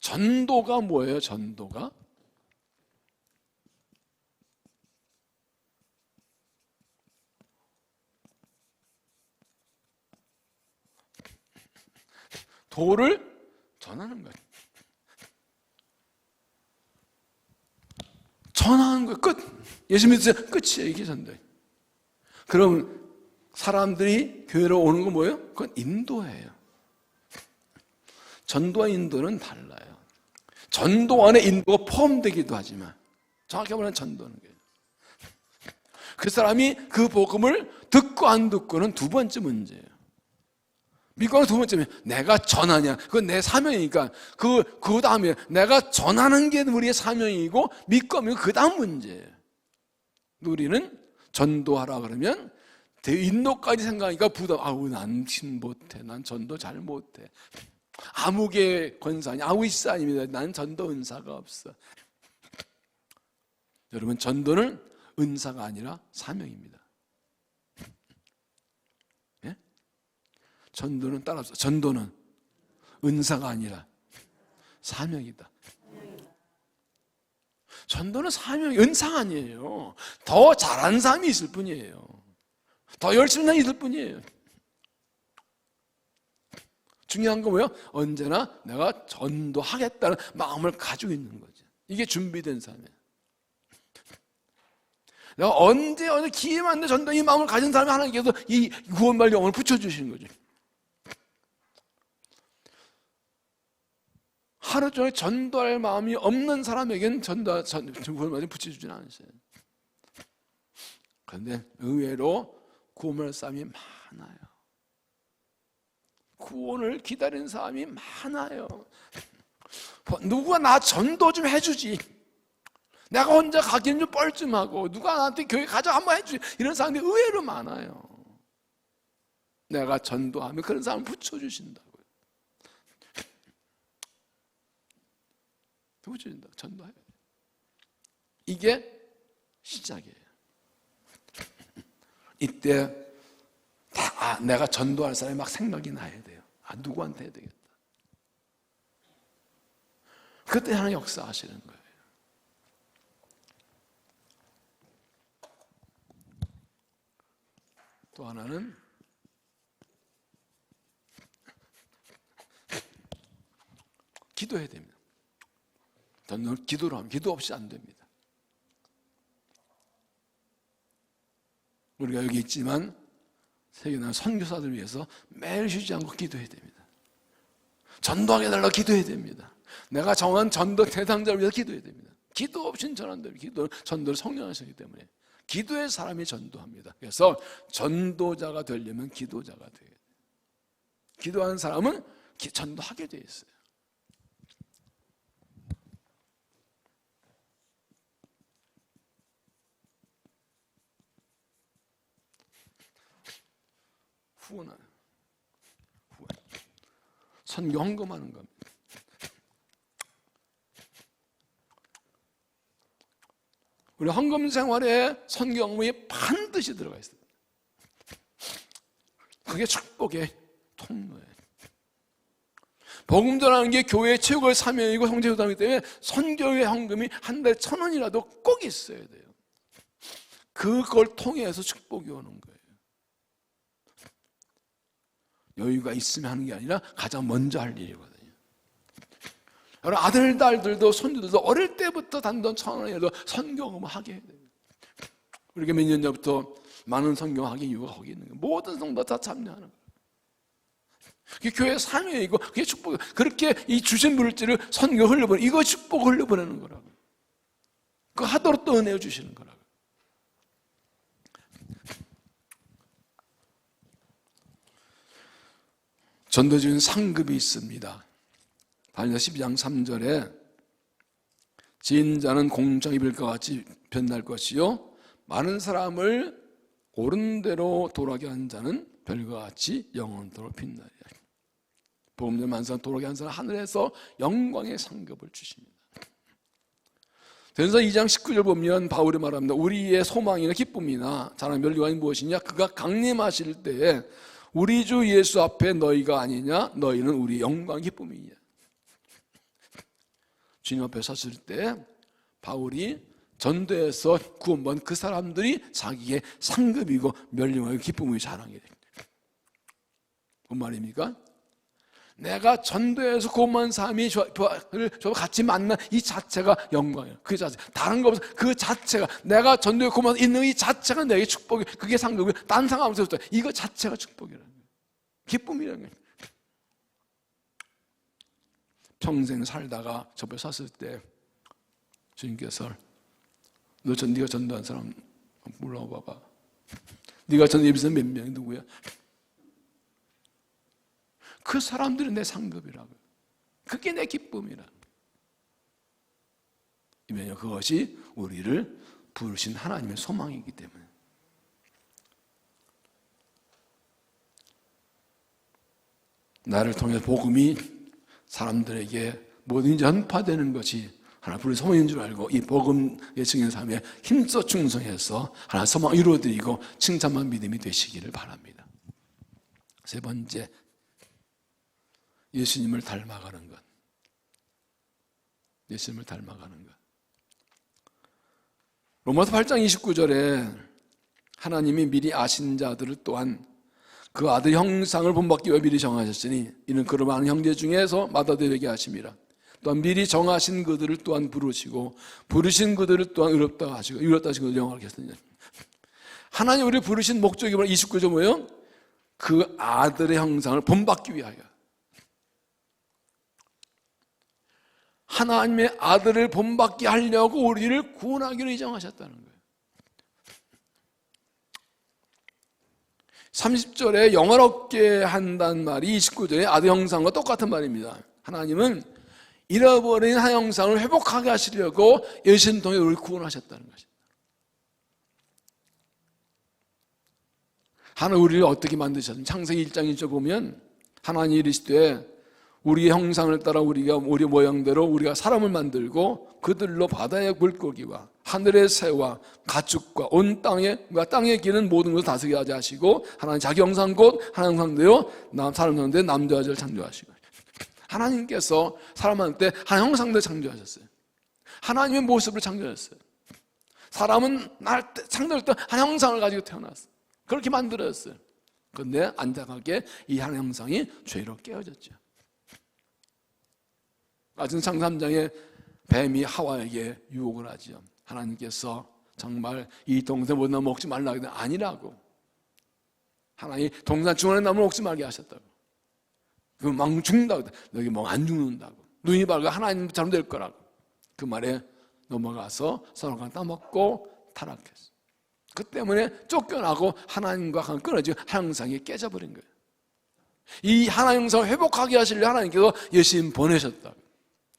Speaker 1: 전도가 뭐예요? 전도가? 도를 전하는 거예요. 전하는 거예요. 끝. 예수 믿으세요. 끝이에요. 이게 전도예요. 그럼 사람들이 교회로 오는 건 뭐예요? 그건 인도예요. 전도와 인도는 달라요. 전도 안에 인도가 포함되기도 하지만 정확히 말하면 전도는 거예요. 그 사람이 그 복음을 듣고 안 듣고는 두 번째 문제예요. 믿고 두 번째는 내가 전하냐. 그건 내 사명이니까 그 다음에 내가 전하는 게 우리의 사명이고 믿고 믿고 그 다음 문제예요. 우리는 전도하라 그러면 인도까지 생각하니까 부담. 난 못해. 난 전도 잘 못해. 아무개 권사니 아우이스 아닙니다. 난 전도 은사가 없어. 여러분, 전도는 은사가 아니라 사명입니다. 예? 전도는 따라서 전도는 은사가 아니라 사명이다. 전도는 사명이 은사가 아니에요. 더 잘하는 사람이 있을 뿐이에요. 더 열심히 있을 뿐이에요. 중요한 건 뭐예요? 언제나 내가 전도하겠다는 마음을 가지고 있는 거죠. 이게 준비된 삶이에요. 내가 언제 어느 기회만 돼 전도 이 마음을 가진 사람이 하나님께서 이 구원받을 영혼을 붙여주시는 거죠. 하루 종일 전도할 마음이 없는 사람에게는 구원받을 붙여주지는 않으세요. 그런데 의외로 구원할 사람이 많아요. 구원을 기다리는 사람이 많아요. 누가 나 전도 좀 해주지. 내가 혼자 가기는 좀 뻘쭘하고 누가 나한테 교회 가자 한번 해주지. 이런 사람들이 의외로 많아요. 내가 전도하면 그런 사람을 붙여주신다고요. 붙여준다. 전도해요. 이게 시작이에요. 이때 내가 전도할 사람이 막 생각이 나야 돼요. 누구한테 해야 되겠다. 그때 하나님 역사하시는 거예요. 또 하나는 기도해야 됩니다. 전도는 기도로 하면 기도 없이 안 됩니다. 우리가 여기 있지만 세계나 선교사들 위해서 매일 쉬지 않고 기도해야 됩니다. 전도하게 해달라고 기도해야 됩니다. 내가 정한 전도 대상자를 위해서 기도해야 됩니다. 기도 없이는 전도를 성령하시기 때문에 기도의 사람이 전도합니다. 그래서 전도자가 되려면 기도자가 돼요. 기도하는 사람은 전도하게 돼 있어요. 후원. 선교 헌금하는 겁니다. 우리 헌금 생활에 선교 헌금이 반드시 들어가 있어요. 그게 축복의 통로예요. 복음 전하는 게 교회의 최고의 사명이고 성제효당이기 때문에 선교의 헌금이 한 달에 1,000원이라도 꼭 있어야 돼요. 그걸 통해서 축복이 오는 거예요. 여유가 있으면 하는 게 아니라 가장 먼저 할 일이거든요. 여러분 아들, 딸들도 손주들도 어릴 때부터 단돈 1,000원이라도 선교금을 하게 해야 돼요. 우리가 몇 년 전부터 많은 선교하기 이유가 거기 있는 거예요. 모든 성도 다 참여하는 거예요. 그게 교회의 사명이고 그게 축복이고, 그렇게 이 주신 물질을 선교 흘려보내는, 이거 축복 흘려보내는 거라고. 그거 하도록 또 은혜 주시는 거라고. 전도주는 상급이 있습니다. 다니엘 12장 3절에 지인자는 공정이 빌과 같이 변날 것이요 많은 사람을 옳은 대로 돌아가게 하는 자는 별과 같이 영원토록 빛나리라. 복음을 많은 사람 돌아가게 하는 사람 하늘에서 영광의 상급을 주십니다. 전서 2장 19절 보면 바울이 말합니다. 우리의 소망이나 기쁨이나 자랑 멸류관이 무엇이냐? 그가 강림하실 때에 우리 주 예수 앞에 너희가 아니냐? 너희는 우리 영광 기쁨이냐? 주님 앞에 섰을 때 바울이 전도에서 구원받은 그 사람들이 자기의 상급이고 멸류관의 기쁨의 자랑이 됩니다. 뭔 말입니까? 내가 전도에서 구원받은 사람이 저와 같이 만난 이 자체가 영광이에요. 그 자체, 다른 거 없어. 그 자체가, 내가 전도에 구원받은 있는 이 자체가 내게 축복이, 그게 상급이에요. 딴 상관 없어요. 이거 자체가 축복이라는 거예요. 기쁨이라는 거예요. 평생 살다가 저 앞에 섰을 때 주님께서 네가 전도한 사람 물어봐 봐봐. 네가 전도 예비선 몇 명이 누구야? 그 사람들은 내 상급이라고요. 그게 내 기쁨이라. 왜냐하면 그것이 우리를 부르신 하나님의 소망이기 때문에. 나를 통해 복음이 사람들에게 뭐든지 전파되는 것이 하나 부르신 소망인 줄 알고 이 복음의 증인 삶에 힘써 충성해서 하나 소망 이루어드리고 칭찬만 믿음이 되시기를 바랍니다. 세 번째, 예수님을 닮아가는 것. 예수님을 닮아가는 것. 로마서 8장 29절에 하나님이 미리 아신 자들을 또한 그 아들 형상을 본받기 위해 미리 정하셨으니 이는 그를 많은 형제 중에서 맏아들에게 하심이라. 또한 미리 정하신 그들을 또한 부르시고 부르신 그들을 또한 의롭다 하시고 의롭다 하신 그들을 영화롭게 하시느니라. 하나님 우리를 부르신 목적이 뭐냐? 29절 뭐예요? 그 아들의 형상을 본받기 위하여. 하나님의 아들을 본받게 하려고 우리를 구원하기로 예정하셨다는 거예요. 30절에 영화롭게 한다는 말이 29절에 아들 형상과 똑같은 말입니다. 하나님은 잃어버린 한 형상을 회복하게 하시려고 예수님 통해 우리를 구원하셨다는 것입니다. 하나님 우리를 어떻게 만드셨는지 창세기 1장 1절 보면 하나님이 이르시되 우리의 형상을 따라 우리 모양대로 우리가 사람을 만들고 그들로 바다의 물고기와 하늘의 새와 가축과 온 땅에 기는 모든 것을 다스리게 하게 하시고 하나님 자기 형상 곧 하나님 형상대로 사람 형상대로 남자와 여자를 창조하시고 하나님께서 사람한테 한 형상대로 창조하셨어요. 하나님의 모습을 창조하셨어요. 사람은 창조할 때 한 형상을 가지고 태어났어요. 그렇게 만들었어요. 그런데 안타깝게 이 한 형상이 죄로 깨어졌죠. 마지막 창세기 3장에 뱀이 하와에게 유혹을 하죠. 하나님께서 정말 이 동산 모든 나무 먹지 말라 했더니 아니라고. 하나님 동산 중앙의 나무 먹지 말게 하셨다고. 그럼 막 죽는다고. 너희 뭐 안 죽는다고. 눈이 밝아 하나님처럼 될 거라고. 그 말에 넘어가서 선악과를 따먹고 타락했어. 그 때문에 쫓겨나고 하나님과 끊어지고 하나님 형상이 깨져버린 거예요. 이 하나님 형상을 회복하게 하시려 하나님께서 예수님 보내셨다.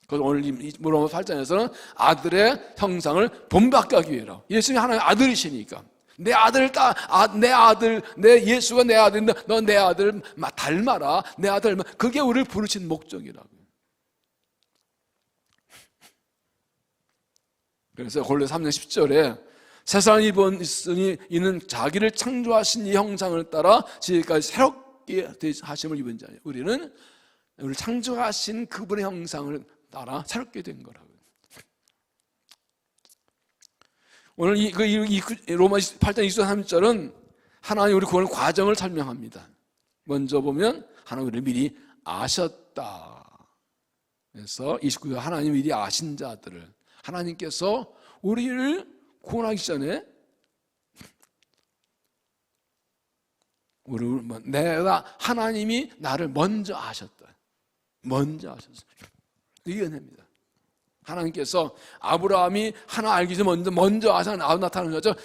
Speaker 1: 그래서 오늘 로마 8장에서는 아들의 형상을 본받게 하기 위해라. 예수님이 하나님의 아들이시니까 내 예수가 내 아들인데 너 내 아들 닮아라. 내 아들 그게 우리를 부르신 목적이라고. 그래서 골로새 3장 10절에 세상이 입었으니 이는 자기를 창조하신 이 형상을 따라 지금까지 새롭게 하심을 입은 자예요. 우리를 창조하신 그분의 형상을 따라 새롭게 된 거라고요. 오늘 이 로마 8장 23절은 하나님 우리 구원의 과정을 설명합니다. 먼저 보면 하나님 우리를 미리 아셨다. 그래서 29절 하나님 미리 아신 자들을 하나님께서 우리를 구원하기 전에 내가 하나님이 나를 먼저 아셨다. 먼저 아셨어요. 이게 은혜입니다. 하나님께서 아브라함이 하나 알기 전에 먼저 아셔 나타나는 거죠.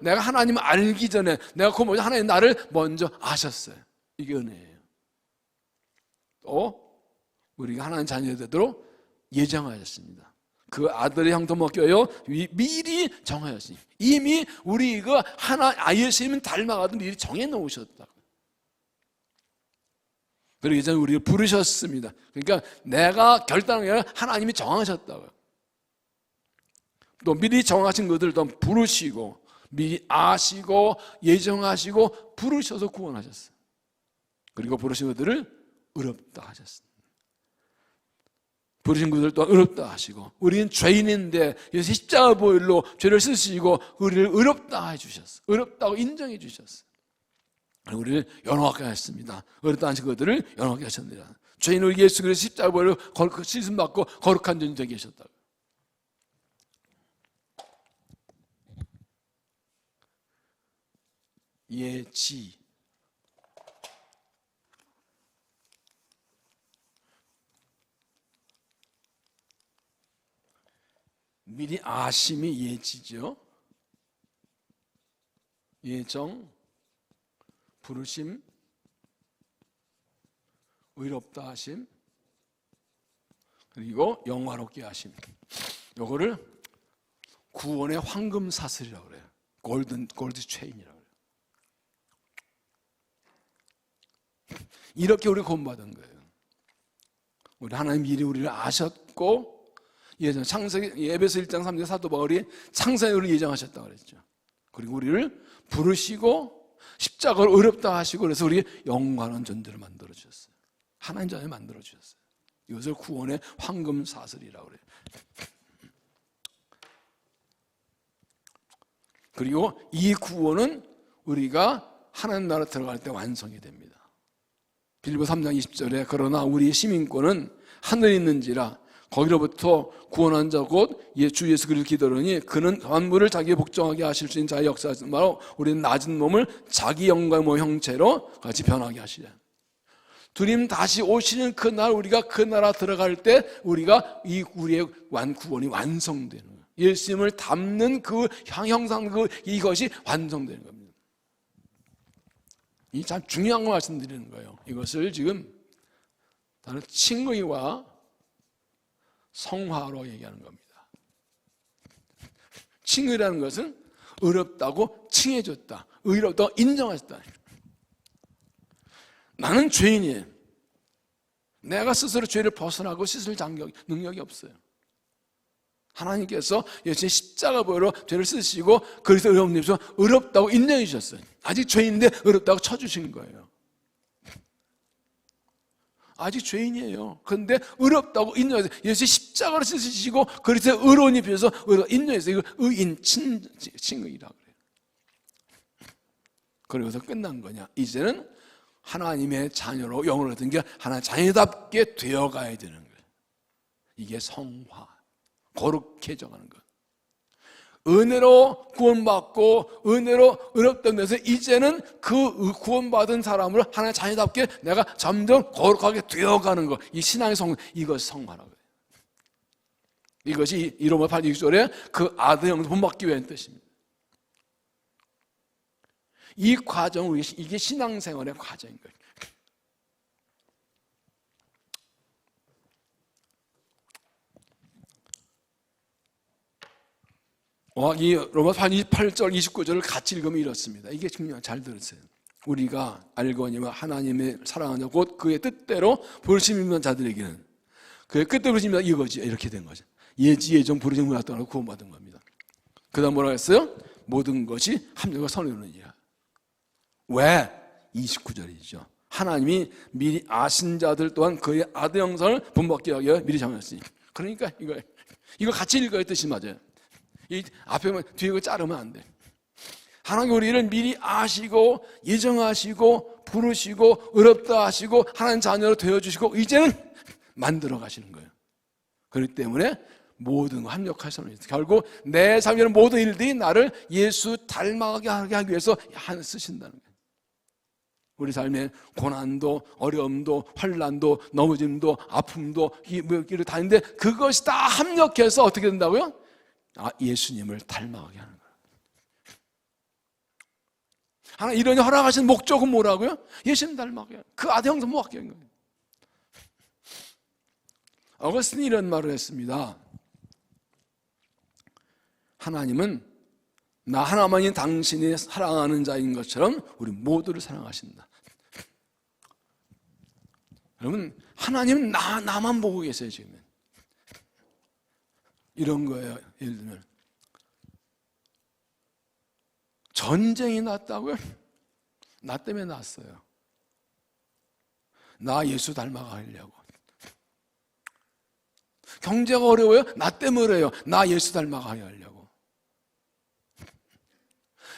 Speaker 1: 내가 하나님을 알기 전에 내가 그 먼저 하나님 나를 먼저 아셨어요. 이게 은혜예요. 또 우리가 하나님 자녀 되도록 예정하셨습니다. 그 아들의 형도 먹여요 미리 정하였으니 이미 우리가 예수님은 닮아가도 미리 정해 놓으셨다. 그리고 이제 우리를 부르셨습니다. 그러니까 내가 결단한 게 아니라 하나님이 정하셨다고요. 또 미리 정하신 것들을 또 부르시고 미리 아시고 예정하시고 부르셔서 구원하셨어요. 그리고 부르신 것들을 의롭다 하셨습니다. 부르신 것들 또한 의롭다 하시고 우리는 죄인인데 십자가 보혈로 죄를 쓰시고 우리를 의롭다 해주셨어요. 의롭다고 인정해 주셨어요. 우리를 연합하게 하셨습니다. 의롭다 하신 것들을 연합하게 하셨느니라. 죄인을 예수 그리스도 십자가 보혈로 씻음 받고 거룩한 존재 되게 하셨다고. 예지 미리 아심이 예지죠. 예정, 부르심, 의롭다 하심, 그리고 영화롭게 하심. 요거를 구원의 황금 사슬이라고 그래요. 골드 체인이라고 그래요. 이렇게 우리 구원받은 거예요. 우리 하나님 미리 우리를 아셨고 예전 창세기 에베소 1장 3절 사도 바울이 창세에 우리를 예정하셨다고 그랬죠. 그리고 우리를 부르시고 십자가를 의롭다 하시고 그래서 우리 영광한 존재를 만들어 주셨어요. 하나님 자녀 만들어 주셨어요. 이것을 구원의 황금 사슬이라고 그래요. 그리고 이 구원은 우리가 하나님 나라 들어갈 때 완성이 됩니다. 빌립보 3장 20절에 그러나 우리의 시민권은 하늘에 있는지라 거기로부터 구원한 자 곧 주 예수 그리스도 기도하니 그는 만물을 자기의 복종하게 하실 수 있는 자의 역사하신 바로 우리는 낮은 몸을 자기 영광의 형체로 같이 변하게 하시라. 주님 다시 오시는 그날 우리가 그 나라 들어갈 때 우리가 우리의 구원이 완성되는 거예요. 예수님을 담는 그 형상 이것이 완성되는 겁니다. 이 참 중요한 거 말씀드리는 거예요. 이것을 지금 다른 칭의와 성화로 얘기하는 겁니다. 칭의라는 것은 의롭다고 칭해줬다. 의롭다고 인정하셨다. 나는 죄인이에요. 내가 스스로 죄를 벗어나고 씻을 능력이 없어요. 하나님께서 예수의 십자가 보혈로 죄를 쓰시고 그래서 의롭다고 인정해 주셨어요. 아직 죄인인데 의롭다고 쳐주신 거예요. 아직 죄인이에요. 그런데 의롭다고 인정해서 예수의 십자가를 쓰시고 그래서 의로운 입혀서 인정해서 이거 의인 칭의라고 그래요. 그러고서 끝난 거냐? 이제는 하나님의 자녀로 영을 얻은 게 하나님의 자녀답게 되어가야 되는 거예요. 이게 성화, 거룩해져가는 것. 은혜로 구원받고 은혜로 의롭다는 데서 이제는 그 구원받은 사람을 하나님의 자녀답게 내가 점점 거룩하게 되어가는 것, 이 신앙의 이것이 성화라고요. 이것이 로마 8장 6절에 그 아들 영도 본받기 위한 뜻입니다. 이 과정, 이게 신앙생활의 과정인 거예요. 이 로마 8절 29절을 같이 읽으면 이렇습니다. 이게 중요한, 잘 들으세요. 우리가 알거니와 하나님의 사랑하냐 곧 그의 뜻대로 부르심 있는 자들에게는, 그의 뜻대로 부르심 있는 이거지, 이렇게 된 거죠. 예정 부르심 받았다고 구원받은 겁니다. 그 다음 뭐라고 했어요? 모든 것이 합력과 선을 이루느니라. 왜? 29절이죠. 하나님이 미리 아신 자들 또한 그의 아들 형상을 본받게 하기 위해 미리 정하셨으니. 그러니까 이거 같이 읽어야 뜻이 맞아요. 이 앞에만 뒤에 거 자르면 안 돼. 하나님 우리를 미리 아시고 예정하시고 부르시고 의롭다 하시고 하나님 자녀로 되어주시고 이제는 만들어 가시는 거예요. 그렇기 때문에 모든 합력하시는, 결국 내 삶의 모든 일들이 나를 예수 닮아가게 하기 위해서 쓰신다는 거예요. 우리 삶에 고난도 어려움도 환난도 넘어짐도 아픔도 이를 다니는데 그것이 다 합력해서 어떻게 된다고요? 예수님을 닮아가게 하는 거예요. 하나님 이런 허락하신 목적은 뭐라고요? 예수님 닮아가게 하는 거예요. 그 아들 형상 못 갖게 하는 거예요. 어거스틴이 이런 말을 했습니다. 하나님은 나 하나만이 당신이 사랑하는 자인 것처럼 우리 모두를 사랑하신다. 여러분, 하나님은 나만 보고 계세요. 지금 이런 거예요. 예를 들면 전쟁이 났다고요? 나 때문에 났어요. 나 예수 닮아가려고. 경제가 어려워요? 나 때문에 그래요. 나 예수 닮아가게 하려고.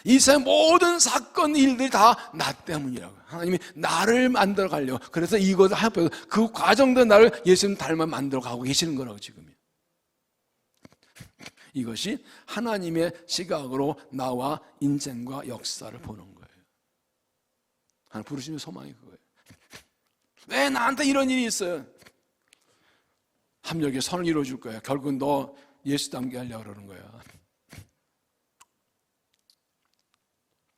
Speaker 1: 이 세상 모든 사건 일들이 다 나 때문이라고. 하나님이 나를 만들어 가려고. 그래서 이것을 합해서 그 과정도 나를 예수님 닮아 만들어 가고 계시는 거라고 지금. 이것이 하나님의 시각으로 나와 인생과 역사를 보는 거예요. 하나님 부르시는 소망이 그거예요. 왜 나한테 이런 일이 있어요? 합력의 선을 이루어줄 거야. 결국은 너 예수 닮게 하려고 그러는 거야.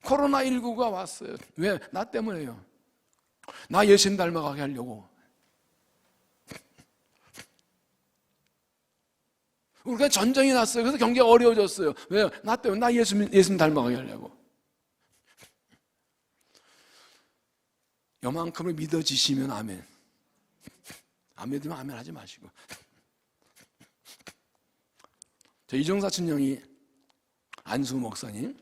Speaker 1: 코로나19가 왔어요. 왜? 나 때문에요. 나 예수님 닮아가게 하려고. 우리가 전쟁이 났어요. 그래서 경기가 어려워졌어요. 왜요? 나 때문에. 나 예수님 닮아가게 하려고. 요만큼을 믿어지시면 아멘. 안 믿으면 아멘 하지 마시고. 저 이종사 친형이 안수 목사님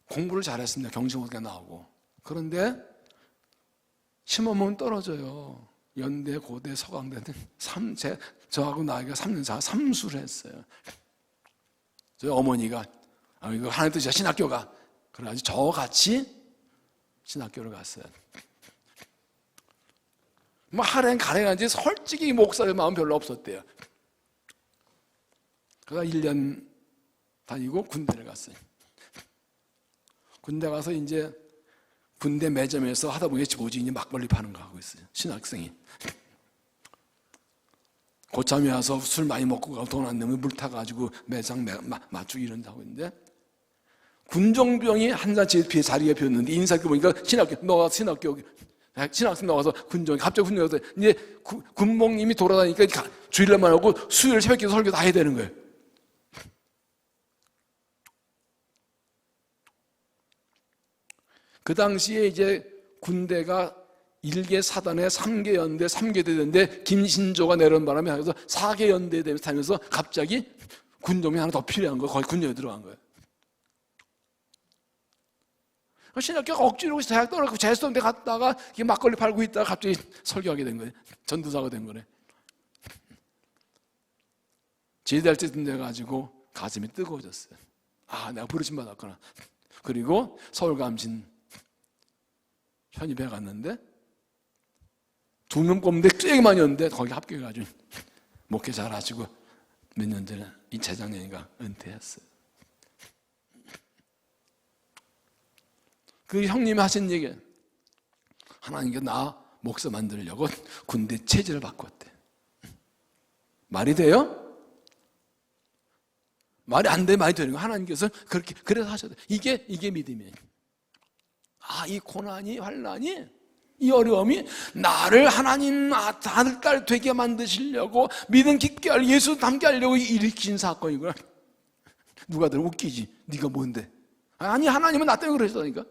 Speaker 1: 공부를 잘했습니다. 경시고가 나오고. 그런데 시험은 떨어져요. 연대, 고대, 서강대는 저하고 나이가 3년 차 삼수를 했어요. 저희 어머니가 이거 하나님 뜻이야 신학교가. 그래가지고 저같이 신학교를 갔어요. 하랭 가랭한지 솔직히 목사의 마음 별로 없었대요. 그래서 1년 다니고 군대를 갔어요. 군대 가서 이제 군대 매점에서 하다 보니 조지인이 막걸리 파는 거 하고 있어요. 신학생이. 고참이 와서 술 많이 먹고 가고 돈 안 내면 물 타가지고 매장 맞추고 이런 데 하고 있는데 군종병이 한 잔치 자리에 비었는데 인사학교 보니까 너가 신학생 나와서 군종이 갑자기 군종이 와서 이제 군목님이 돌아다니니까 주일날만 하고 수요일 새벽기도 설교 다 해야 되는 거예요. 그 당시에 이제 군대가 1개 사단에 3개 연대, 3개 대대인데 김신조가 내려온 바람에 하면서 4개 연대 되면서 다니면서 갑자기 군종이 하나 더 필요한 거예요. 거의 군대에 들어간 거예요. 신학교가 억지로 대학 떨어지고 재수원대 갔다가 막걸리 팔고 있다가 갑자기 설교하게 된 거예요. 전도사가 된 거네. 제대할 때 돼가지고 가슴이 뜨거워졌어요. 내가 부르심 받았구나. 그리고 서울감신 편입해 갔는데 2명 뽑는데 꽤 많이 었는데 거기 합격해가지고 목회 잘하시고 몇 년 전에 이 재작년인가 은퇴했어요. 그 형님이 하신 얘기, 하나님께 나 목사 만들려고 군대 체질을 바꿨대. 말이 돼요? 말이 안 돼, 말이 되는 거. 하나님께서 그래서 하셔야 돼. 이게 믿음이에요. 이 고난이, 환난이, 이 어려움이 나를 하나님 아들, 딸 되게 만드시려고 믿음 깊게 하려고, 예수 닮게 하려고 일으킨 사건이구나. 누가 들으면 웃기지. 네가 뭔데? 아니, 하나님은 나 때문에 그러셨다니까.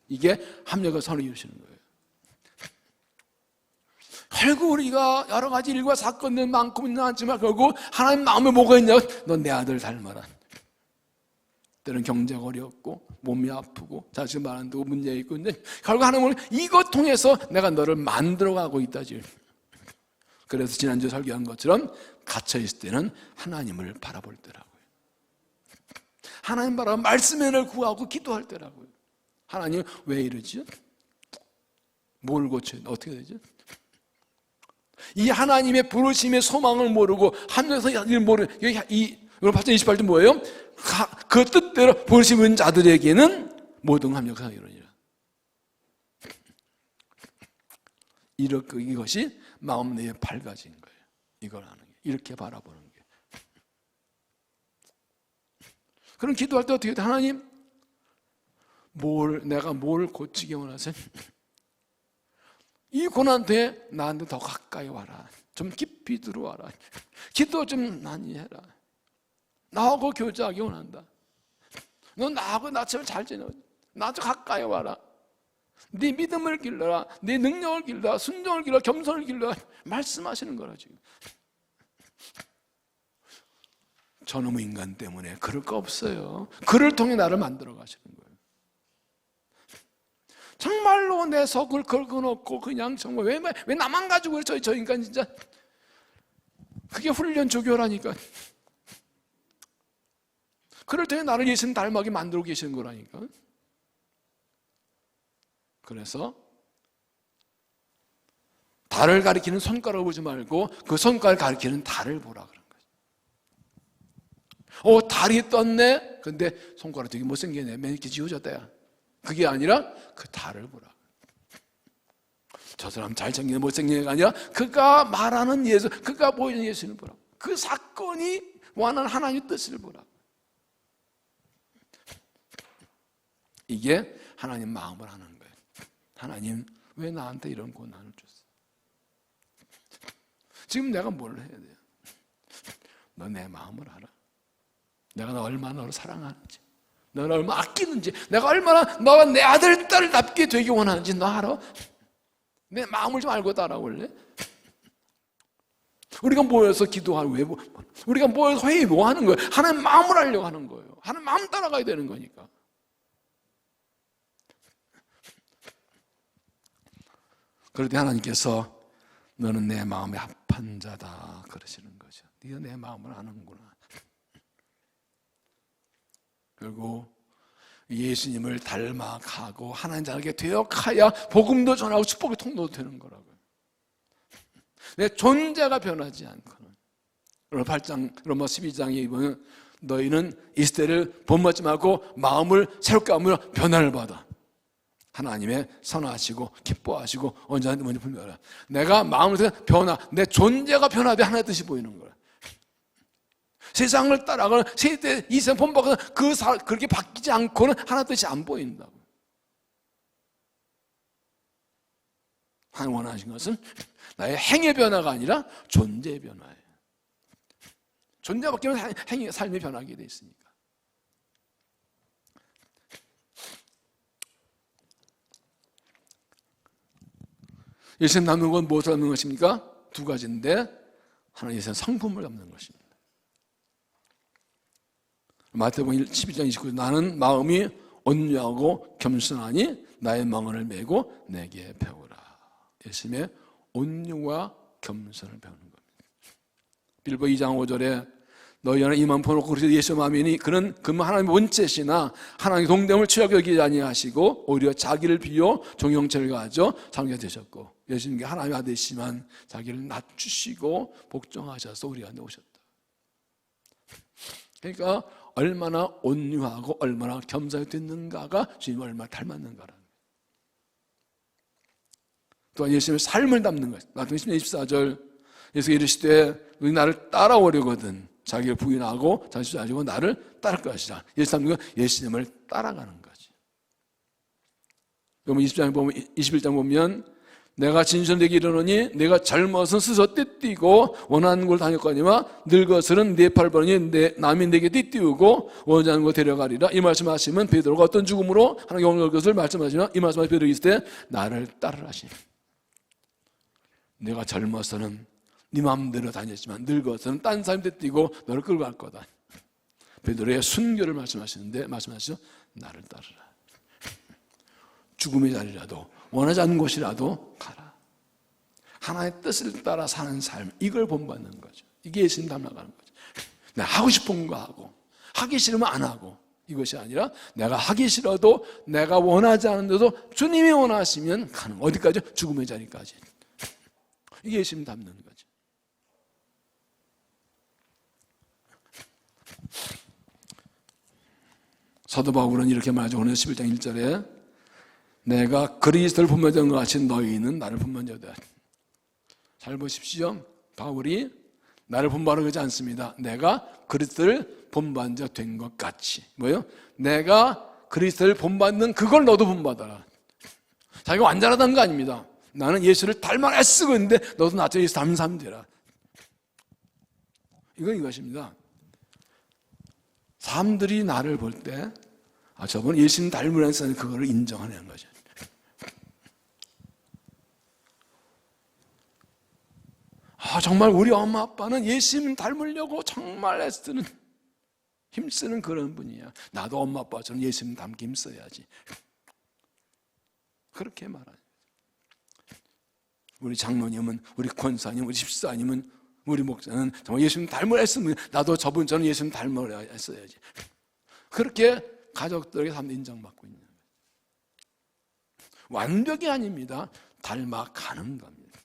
Speaker 1: 이게 합력과 선을 이루시는 거예요. 결국 우리가 여러 가지 일과 사건들 많고 많지만 결국 하나님 마음에 뭐가 있냐고, 넌 내 아들 닮아라. 때는 경제가 어렵고 몸이 아프고 자식 말한다고 문제 있고, 근데 결국 하나님은 이것 통해서 내가 너를 만들어가고 있다지. 그래서 지난주 설교한 것처럼 갇혀있을 때는 하나님을 바라볼 때라고요. 하나님 바라보고 말씀을 구하고 기도할 때라고요. 하나님 왜 이러지? 뭘 고쳐야 돼? 어떻게 되죠? 이 하나님의 부르심의 소망을 모르고 하늘에서 일을 모르는 이 8장 28절 뭐예요? 그 뜻대로 부르심은 자들에게는 모든 합력하여 이루니라. 이것이 마음 내에 밝아진 거예요. 이걸 하는 게, 이렇게 바라보는 게. 그럼 기도할 때 어떻게 돼? 하나님, 내가 뭘 고치게 원하세요? 이 고난 때 나한테 더 가까이 와라. 좀 깊이 들어와라. 기도 좀 많이 해라. 나하고 교제하기 원한다. 넌 나하고 나처럼 잘 지내. 나한테 가까이 와라. 네 믿음을 길러라. 네 능력을 길러라. 순종을 길러라. 겸손을 길러라. 말씀하시는 거라 지금. 저놈의 인간 때문에 그럴 거 없어요. 그를 통해 나를 만들어 가시는 거예요. 정말로 내 속을 긁어놓고 그냥 정말 왜 나만 가지고 저 인간 진짜, 그게 훈련 조교라니까. 그럴 때 나를 예수님 닮아게 만들고 계시는 거라니까. 그래서 달을 가리키는 손가락을 보지 말고 그 손가락을 가리키는 달을 보라 그런 거죠. 달이 떴네. 근데 손가락 되게 못생겼네. 맨 이렇게 지워졌다야. 그게 아니라 그 달을 보라. 저 사람 잘생기네 못생기네가 아니라 그가 말하는 예수, 그가 보이는 예수를 보라. 그 사건이 원하는 하나님의 뜻을 보라. 이게 하나님 마음을 하는 거예요. 하나님 왜 나한테 이런 고난을 줬어? 지금 내가 뭘 해야 돼요? 너 내 마음을 알아? 내가 너 얼마나 너를 사랑하는지, 너를 얼마나 아끼는지, 내가 얼마나 너가 내 아들, 딸답게 되기 원하는지 너 알아? 내 마음을 좀 알고 따라올래? 우리가 모여서 기도하고 우리가 모여서 회의 뭐 하는 거예요? 하나님 마음을 알려고 하는 거예요. 하나님 마음 따라가야 되는 거니까. 그럴 때 하나님께서 너는 내 마음에 합한 자다 그러시는 거죠. 네가 내 마음을 아는구나. 결국 예수님을 닮아가고 하나님 자에게 되어가야 복음도 전하고 축복의 통로도 되는 거라고요. 내 존재가 변하지 않고는. 로마 12장에 보면 너희는 이스라엘을 본받지 말고 마음을 새롭게 하며 변화를 받아. 하나님의 선하시고 기뻐하시고 언제나 먼저 분별하라. 내가 마음을 변화, 내 존재가 변화돼 하나의 뜻이 보이는 거야. 세상을 따라가는 세대 이생 본받아서 그렇게 바뀌지 않고는 하나의 뜻이 안 보인다고. 하나님 원하신 것은 나의 행의 변화가 아니라 존재의 변화예요. 존재가 바뀌면 행의, 삶이 변하게 돼 있으니까. 예수님 닮는 건 무엇을 닮는 것입니까? 두 가지인데, 하나는 예수님 성품을 닮는 것입니다. 마태복음 12장 29절, 나는 마음이 온유하고 겸손하니 나의 망언을 메고 내게 배우라. 예수님의 온유와 겸손을 배우는 겁니다. 빌보 2장 5절에 너희 안에 이만 보놓고 그러시되 예수 마음이니 그는 하나님의 원죄시나 하나님의 동됨을 취하게 여기지 아니하시고 오히려 자기를 비워 종형체를 가져 장자 되셨고, 예수님께 하나님의 아들이시지만 자기를 낮추시고 복종하셔서 우리 안에 오셨다. 그러니까 얼마나 온유하고 얼마나 겸손히 듣는가가 주님을 얼마나 닮았는가라는 거예요. 또한 예수님의 삶을 담는 거예요. 마태복음 10장 24절 예수가 이르시되 너희 나를 따라오려거든 자기를 부인하고 자신을 가지고 나를 따를 것이다. 예수님을 따라가는 거지. 그러면 21장 보면 내가 진실로 내게 이르노니 내가 젊어서 스스로 띠띠고 원하는 걸 다녔거니와 늙어서는 네 팔 벌으니 남이 내게 띠띠우고 원하는 걸 데려가리라. 이 말씀하시면 베드로가 어떤 죽음으로 하나님 영광을 것을 말씀하시면 이 말씀하시면 베드로가 있을 때 나를 따르라 하시니 내가 젊어서는 네 마음대로 다녔지만 늙어서는 딴 사람 띠띠고 너를 끌고 갈 거다. 베드로의 순교를 말씀하시는데 말씀하시죠. 나를 따르라. 죽음의 자리라도 원하지 않는 곳이라도 가라. 하나님의 뜻을 따라 사는 삶, 이걸 본받는 거죠. 이게 예수님 닮아가는 거죠. 내가 하고 싶은 거 하고 하기 싫으면 안 하고 이것이 아니라 내가 하기 싫어도 내가 원하지 않은데도 주님이 원하시면 가는 거. 어디까지? 죽음의 자리까지. 이게 예수님 닮는 거죠. 사도 바울은 이렇게 말하죠. 오늘 11장 1절에 내가 그리스도를 본받은 것 같이 너희는 나를 본받으라. 잘 보십시오. 바울이 나를 본받으지 않습니다. 내가 그리스도를 본받은 자 된 것 같이. 뭐예요? 내가 그리스도를 본받는 그걸 너도 본받아라. 자기가 완전하다는 거 아닙니다. 나는 예수를 닮아 애쓰고 있는데 너도 나처럼 예수 닮는 사람 되라. 이건 이것입니다. 사람들이 나를 볼 때 저분은 예수님 닮으라는 사람이 그거를 인정하는 거죠. 정말 우리 엄마 아빠는 예수님 닮으려고 정말 애쓰는 힘쓰는 그런 분이야. 나도 엄마 아빠처럼 예수님 닮기 힘써야지. 그렇게 말하죠. 우리 장로님은, 우리 권사님, 우리 집사님은, 우리 목사는 정말 예수님 닮으라 했으면 나도 저분처럼 예수님 닮으라 했어야지. 그렇게 가족들에게 사람들이 인정받고 있는 거예요. 완벽이 아닙니다. 닮아가는 겁니다.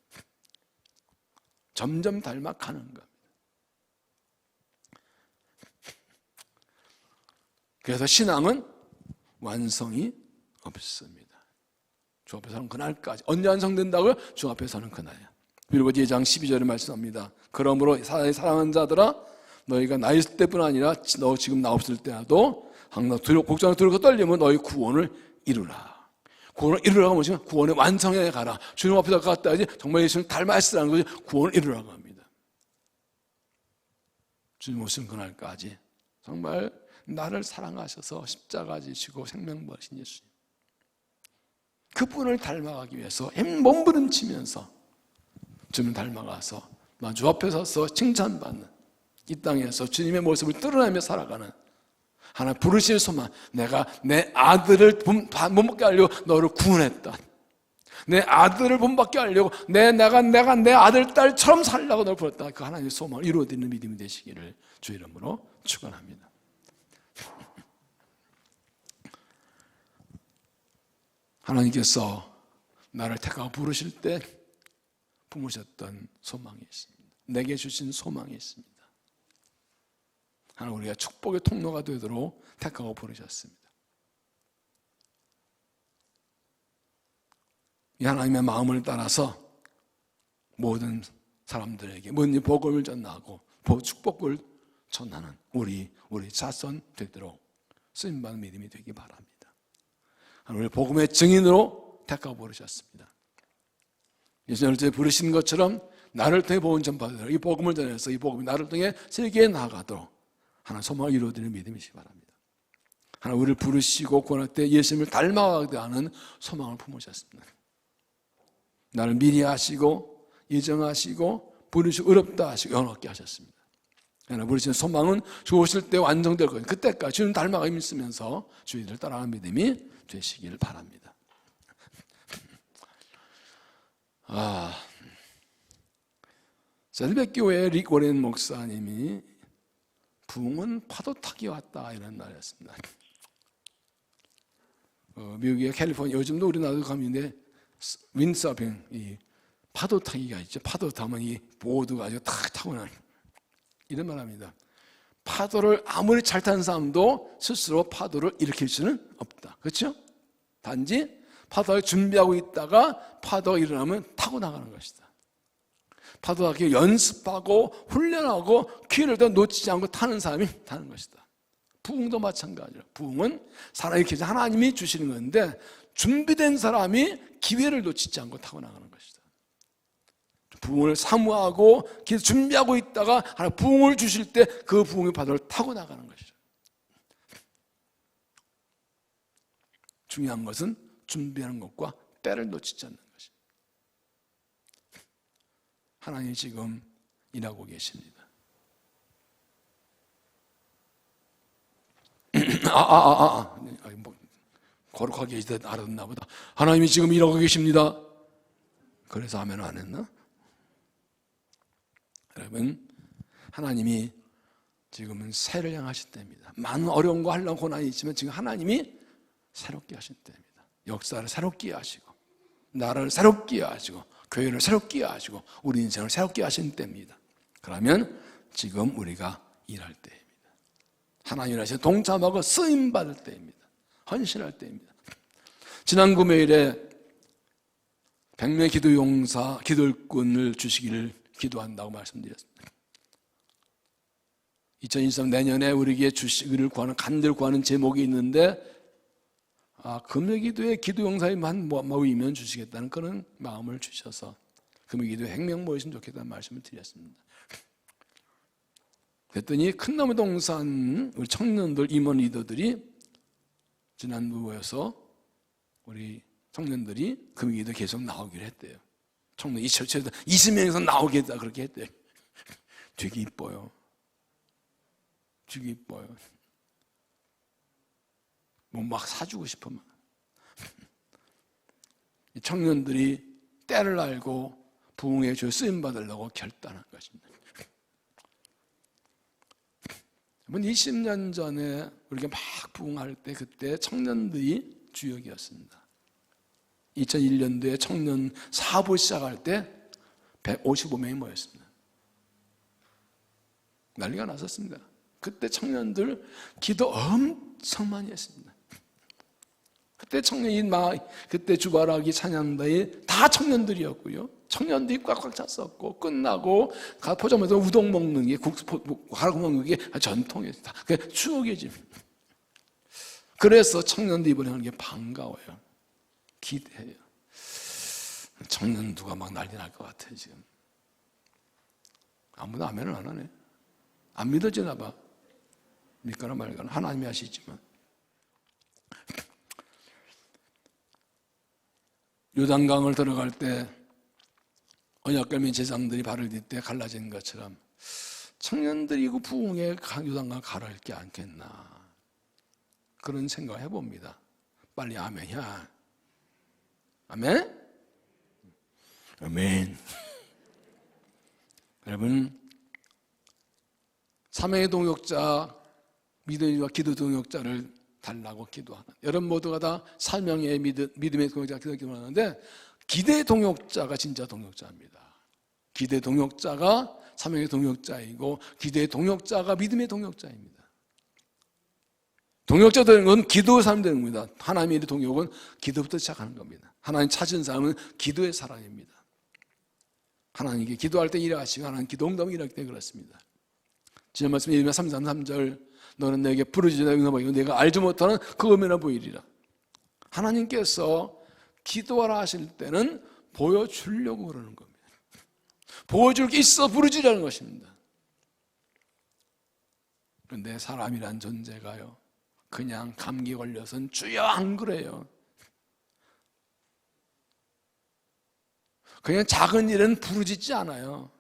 Speaker 1: 점점 닮아가는 겁니다. 그래서 신앙은 완성이 없습니다. 주 앞에서는 그날까지. 언제 완성된다고요? 주 앞에서는 그날이야. 빌보드 2장 12절에 말씀합니다. 그러므로 사랑하는 자들아 너희가 나 있을 때뿐 아니라 너 지금 나 없을 때라도 항상 걱정하고 두렵고 떨리면 너희 구원을 이루라. 구원을 이루라고 뭐지? 구원의 완성에 가라. 주님 앞에서 갔다 야지 정말 예수님 닮아있으라는 거지. 구원을 이루라고 합니다. 주님 오신 그날까지 정말 나를 사랑하셔서 십자가 지시고 생명 버리신 예수님, 그분을 닮아가기 위해서 몸부림치면서 주님 닮아가서 주 앞에 서서 칭찬받는 이 땅에서 주님의 모습을 드러내며 살아가는 하나 부르실 소망. 내가 내 아들을 본받게 하려고 너를 구원했다. 내 아들을 본받게 하려고 내가 내 아들 딸처럼 살려고 너를 부르었다. 그 하나님의 소망을 이루어지는 믿음이 되시기를 주 이름으로 축원합니다. 하나님께서 나를 택하고 부르실 때 품으셨던 소망이 있습니다. 내게 주신 소망이 있습니다. 하나님 우리가 축복의 통로가 되도록 택하고 부르셨습니다. 이 하나님의 마음을 따라서 모든 사람들에게 모든 복음을 전하고 축복을 전하는 우리 자손 되도록 쓰임받는 믿음이 되기 바랍니다. 하나님 복음의 증인으로 택하고 부르셨습니다. 예수님을 부르신 것처럼 나를 통해 복음 전파되도록 이 복음을 전해서 이 복음이 나를 통해 세계에 나가도록 하나님 소망을 이루어드리는 믿음이시기 바랍니다. 하나님 우리를 부르시고 구원할 때 예수님을 닮아가게 하는 소망을 품으셨습니다. 나를 미리 하시고 예정하시고 부르시고 어렵다 하시고 영원하게 하셨습니다. 하나님 부르시는 소망은 주 오실 때 완성될 거예요. 그때까지 주님 닮아가 있으면서 주님을 따라가는 믿음이 되시기를 바랍니다. 셀백교회 릭 워렌 목사님이 붕은 파도 타기 왔다 이런 날이었습니다. 미국의 캘리포니아 요즘도 우리나라도 가면인데 윈서핑 이 파도 타기가 있죠. 파도 타면 이 보드가 아주 탁 타고 나는 이런 말합니다. 파도를 아무리 잘 타는 사람도 스스로 파도를 일으킬 수는 없다. 그렇죠? 단지 파도를 준비하고 있다가 파도가 일어나면 타고 나가는 것이다. 파도가 연습하고 훈련하고 기회를 더 놓치지 않고 타는 사람이 타는 것이다. 부흥도 마찬가지로 부흥은 사람이 하나님이 주시는 건데 준비된 사람이 기회를 놓치지 않고 타고 나가는 것이다. 부흥을 사모하고 준비하고 있다가 하나 부흥을 주실 때 그 부흥의 파도를 타고 나가는 것이죠. 중요한 것은 준비하는 것과 때를 놓치지 않는 것입니다. 하나님이 지금 일하고 계십니다. 뭐 거룩하게 알았나 보다. 하나님이 지금 일하고 계십니다. 그래서 아멘 안 했나? 여러분, 하나님이 지금은 새를 향하실 때입니다. 많은 어려움과 한란 고난이 있지만 지금 하나님이 새롭게 하실 때입니다. 역사를 새롭게 하시고 나라를 쓰럽게 하시고 교회를 새롭게 하시고 우리 인생을 새롭게 하시는 때입니다. 그러면 지금 우리가 일할 때입니다. 하나님 일하시는 동참하고 쓰임받을 때입니다. 헌신할 때입니다. 지난 금요일에 100명 기도용사, 기도일꾼을 주시기를 기도한다고 말씀드렸습니다. 2023 내년에 우리에게 주시기를 구하는, 간절히 구하는 제목이 있는데 금요기도에 기도용사만 모이면 주시겠다는 그런 마음을 주셔서 금요기도에 100명 모이시면 좋겠다는 말씀을 드렸습니다. 그랬더니 큰나무 동산 우리 청년들 임원 리더들이 지난주 모여서 우리 청년들이 금요기도 계속 나오기로 했대요. 청년 이 철저에서 20명에서 나오겠다 그렇게 했대요. 되게 이뻐요. 되게 이뻐요. 뭐 막 사주고 싶어 막. 청년들이 때를 알고 부흥의 주 쓰임 받으려고 결단한 것입니다. 20년 전에 우리가 막 부흥할 때 그때 청년들이 주역이었습니다. 2001년도에 청년 사부 시작할 때 155명이 모였습니다. 난리가 났었습니다. 그때 청년들 기도 엄청 많이 했습니다. 그때 청년이 그때 주바라기 찬양단이 다 청년들이었고요. 청년들이 꽉꽉 찼었고 끝나고 포장마차 우동 먹는 게 가라고 먹는 게 전통이었다. 그게 추억이지. 그래서 청년들이 이번에 하는 게 반가워요. 기대해요. 청년 누가 막 난리 날 것 같아 지금. 아무도 아멘을 안 하네. 안 믿어지나 봐. 믿거나 말거나 하나님이 하시지만. 요단강을 들어갈 때 언약궤 제사장들이 발을 딛때 갈라진 것처럼 청년들이 그 부흥에 요단강을 가라앉지 게 않겠나 그런 생각을 해봅니다. 빨리 아멘이야. 아멘? 아멘. 여러분, 사명의 동역자, 믿음과 기도 동역자를 달라고 기도하는, 여러분 모두가 다 사명의 믿음의 동역자 기도하는데 기대 동역자가 진짜 동역자입니다. 기대 동역자가 사명의 동역자이고 기대 동역자가 믿음의 동역자입니다. 동역자 되는 건 기도의 사람이 되는 겁니다. 하나님의 동역은 기도부터 시작하는 겁니다. 하나님 찾은 사람은 기도의 사람입니다. 하나님께 기도할 때 일하시고 하나님 기도 응답을 일하기 때문에 그렇습니다. 지난 말씀 예레미야 3:3 너는 내게 부르짖으나 응답하기로 내가 알지 못하는 그 음해나 보이리라. 하나님께서 기도하라 하실 때는 보여주려고 그러는 겁니다. 보여줄 게 있어 부르짖으라는 것입니다. 그런데 사람이란 존재가요 그냥 감기 걸려서는 주여 안 그래요. 그냥 작은 일은 부르짖지 않아요.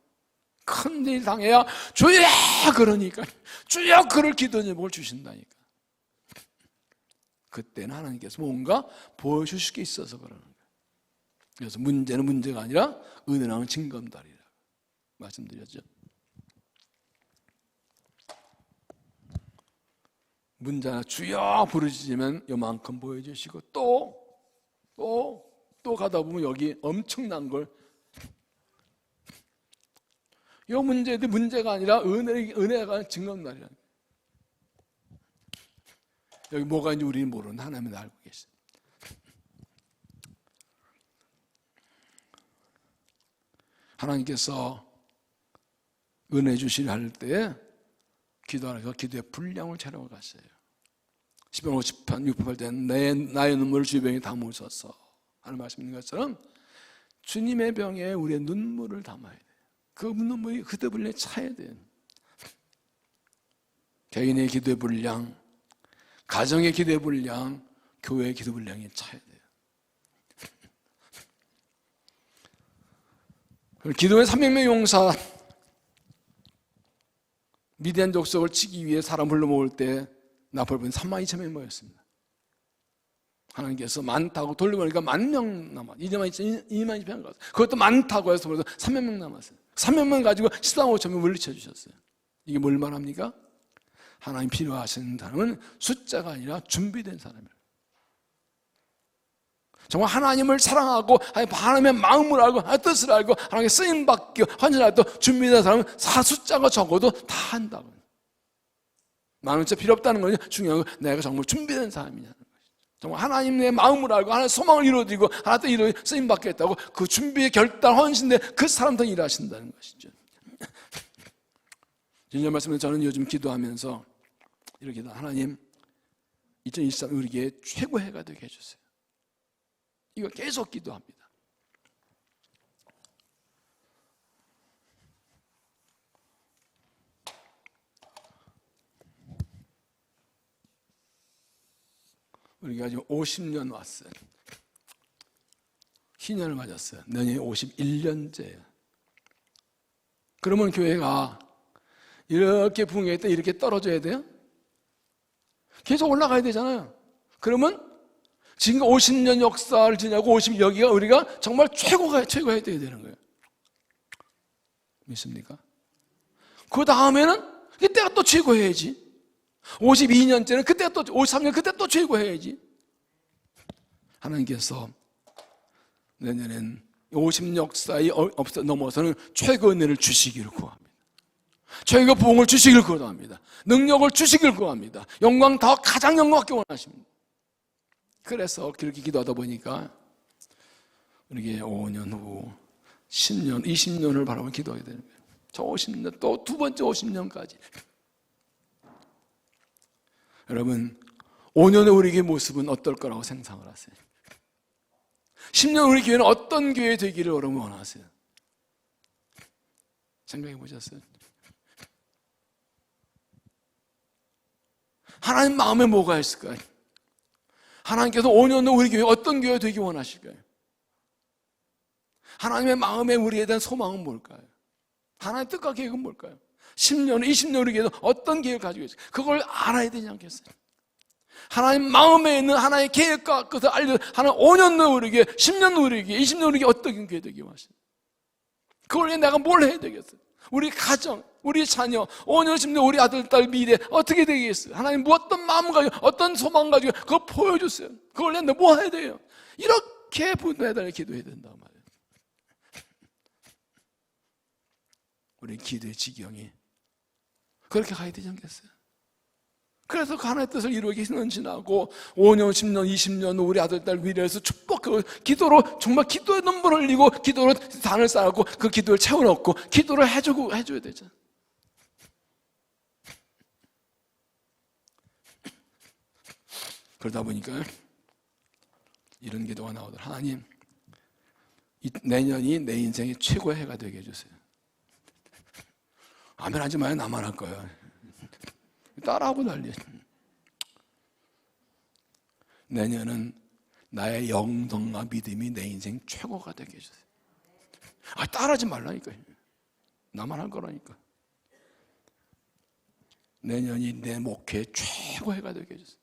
Speaker 1: 큰 일 당해야 주여 그러니까 주여 그럴 기도 제목을 주신다니까. 그때는 하나님께서 뭔가 보여주실 게 있어서 그러는 거예요. 그래서 문제는 문제가 아니라 은혜는 징검다리라 말씀드렸죠. 문제나 주여 부르짖으면 요만큼 보여주시고 또 가다 보면 여기 엄청난 걸 이 문제도 문제가 아니라 은혜가 증거날이라는 거예요. 여기 뭐가 있는지 우리는 모르는 하나님은 알고 계십니다. 하나님께서 은혜 주시려 할 때에 기도하면서 기도의 분량을 채워 갔어요. 10편 50편 6편 때 나의 눈물을 주의 병에 담으소서 하는 말씀 있는 것처럼 주님의 병에 우리의 눈물을 담아야 돼요. 그 눈물이 그대 분량에 차야 돼요. 개인의 기도의 분량, 가정의 기도의 분량, 교회의 기도 분량이 차야 돼요. 기도의 300명 용사, 미디안 족속을 치기 위해 사람 불러 모을 때 나폴레옹 32,000명이 모였습니다. 하나님께서 많다고 돌려보니까 10,000명 남았어요. 22,000명 갔어요. 그것도 많다고 해서 300명 남았어요. 300명 가지고 145,000명 물리쳐 주셨어요. 이게 뭘 말합니까? 하나님 필요하신 사람은 숫자가 아니라 준비된 사람이에요. 정말 하나님을 사랑하고 하나님의 마음을 알고 하나님의 뜻을 알고 하나님의 쓰임받기 헌신할 때 준비된 사람은 숫자가 적어도 다 한다고. 많은 숫자 필요 없다는 거죠. 중요한 건 내가 정말 준비된 사람이냐는 것이죠. 정말 하나님의 마음을 알고 하나님의 소망을 이루어드리고 하나님의 이루어 쓰임받겠다고 그 준비의 결단 헌신된 그 사람도 일하신다는 것이죠. 진짜 말씀은 저는 요즘 기도하면서 이렇게 하나님 2023 우리에게 최고 해가 되게 해주세요. 이거 계속 기도합니다. 우리가 지금 50년 왔어요. 희년을 맞았어요. 내년이 51년째예요. 그러면 교회가 이렇게 부흥할 때 이렇게 떨어져야 돼요? 계속 올라가야 되잖아요. 그러면 지금 50년 역사를 지나고 여기가 우리가 정말 최고해야 되는 거예요. 믿습니까? 그 다음에는 그때가 또 최고해야지. 52년째는 그때가 또 53년 그때 또 최고해야지. 하나님께서 내년엔 50년 역사에 넘어서는 최고 은혜를 주시기를 구합니다. 최고 부흥을 주시기를 구합니다. 능력을 주시기를 구합니다. 영광 더 가장 영광밖에 원하십니다. 그래서 그렇게 기도하다 보니까 우리에게 5년 후 10년, 20년을 바라보며 기도하게 되는 거예요. 저 50년, 또 두 번째 50년까지. 여러분, 5년의 우리의 모습은 어떨 거라고 상상을 하세요? 10년 우리 교회는 어떤 교회 되기를 여러분 원하세요? 생각해 보셨어요? 하나님 마음에 뭐가 있을까요? 하나님께서 5년 후 우리 교회 어떤 교회 되기 원하실까요? 하나님의 마음에 우리에 대한 소망은 뭘까요? 하나님의 뜻과 계획은 뭘까요? 10년, 20년 우리 교회에서 어떤 계획을 가지고 있어요? 그걸 알아야 되지 않겠어요? 하나님 마음에 있는 하나님의 계획과 그것을 하나님 5년 후 우리 교회, 10년 후 우리 교회, 20년 후 우리 교회 어떤 교회 되기 원하시나요? 그걸 위해 내가 뭘 해야 되겠어요? 우리 가정, 우리 자녀, 5년, 10년 우리 아들, 딸 미래 어떻게 되겠어요? 하나님 뭐 어떤 마음 가지고 어떤 소망 가지고 그거 보여주세요. 그걸 위해 내가 뭐 해야 돼요? 이렇게 분노해달라고 기도해야 된단 말이에요. 우리 기도의 지경이 그렇게 가야 되지 않겠어요? 그래서 그 하나님의 뜻을 이루기 힘은 지나고 5년, 10년, 20년 우리 아들, 딸 미래에서 축복하고 기도로 정말 기도에 눈물을 흘리고 기도로 단을 쌓고 그 기도를 채워넣고 기도를 해줘야 되잖아. 그러다 보니까 이런 기도가 나오더라. 하나님, 내년이 내 인생의 최고의 해가 되게 해주세요. 아멘 하지 마요. 나만 할 거야. 따라하고 난리야. 내년은 나의 영성과 믿음이 내 인생 최고가 되게 해주세요. 따라하지 말라니까요. 나만 할 거라니까. 내년이 내 목회의 최고해가 되게 해주세요.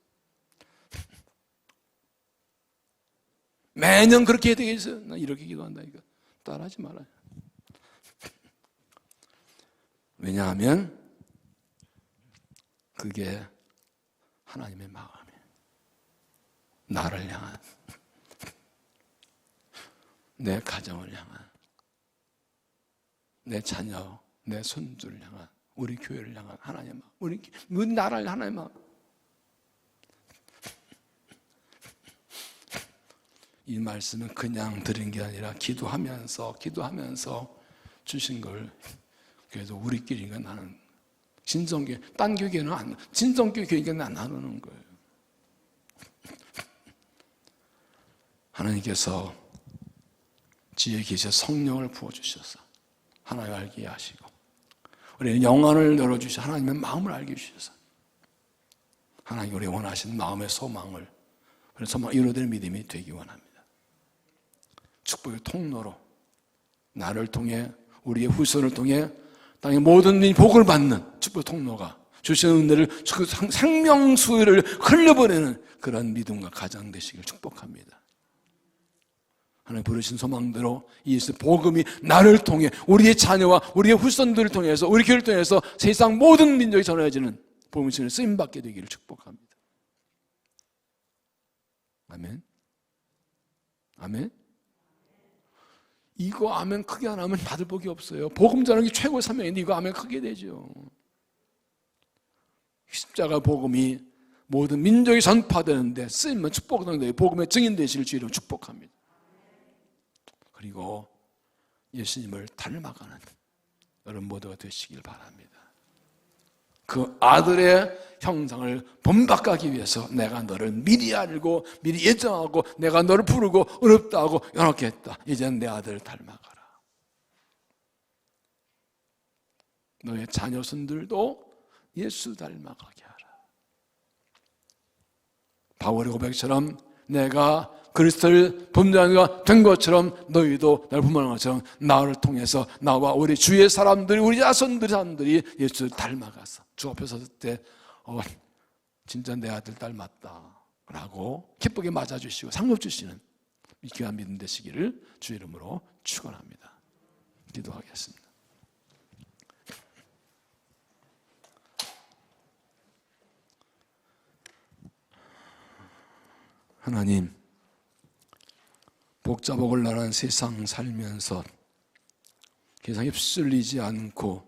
Speaker 1: 매년 그렇게 해야 되겠어요. 나 이렇게 기도한다니까. 따라하지 말아요. 왜냐하면 그게 하나님의 마음이에요. 나를 향한, 내 가정을 향한, 내 자녀, 내 손주를 향한, 우리 교회를 향한 하나님의 마음, 우리 나라를 하나님의 마음. 이 말씀은 그냥 들은 게 아니라 기도하면서 주신 걸, 그래도 우리끼리가 나는 진정교회, 딴 교회는 안, 진정교회는 안 나누는 거예요. 하나님께서 지혜 계셔 성령을 부어주셔서 하나님을 알게 하시고, 우리는 영안을 열어주셔서 하나님의 마음을 알게 해주셔서 하나님 우리 원하시는 마음의 소망을, 그런 소망을 이루어지는 믿음이 되기 원합니다. 축복의 통로로 나를 통해, 우리의 후손을 통해 땅의 모든 민이 복을 받는 축복의 통로가 주시는 은혜를, 그 생명수를 흘려보내는 그런 믿음과 가정 되시길 축복합니다. 하나님 부르신 소망대로 예수 복음이 나를 통해, 우리의 자녀와 우리의 후손들을 통해서, 우리 교회를 통해서 세상 모든 민족이 전해지는 복음의 쓰임받게 되기를 축복합니다. 아멘. 아멘. 이거 아멘 크게 안 하면 받을 복이 없어요. 복음 전하는 게 최고의 사명인데 이거 아멘 크게 되죠. 십자가 복음이 모든 민족이 전파되는데 쓰임만 축복하는데 복음의 증인 되실 주의로 축복합니다. 그리고 예수님을 닮아가는 여러분 모두가 되시길 바랍니다. 그 아들의 형상을 본받기 위해서 내가 너를 미리 알고 미리 예정하고 내가 너를 부르고 어렵다 하고 이렇게 했다. 이제는 내 아들을 닮아가라. 너의 자녀손들도 예수 닮아가게 하라. 바울의 고백처럼 내가 그리스도를 본받는 된 것처럼 너희도 나를 본받는 것처럼 나를 통해서 나와 우리 주위의 사람들이, 우리 자손들이 예수를 닮아가서 주 앞에 섰을 때 진짜 내 아들 닮았다 라고 기쁘게 맞아주시고 상급 주시는 귀한 믿음 되시기를 주 이름으로 축원합니다. 기도하겠습니다. 하나님, 복잡하고 곤란한 세상 살면서 세상에 휩쓸리지 않고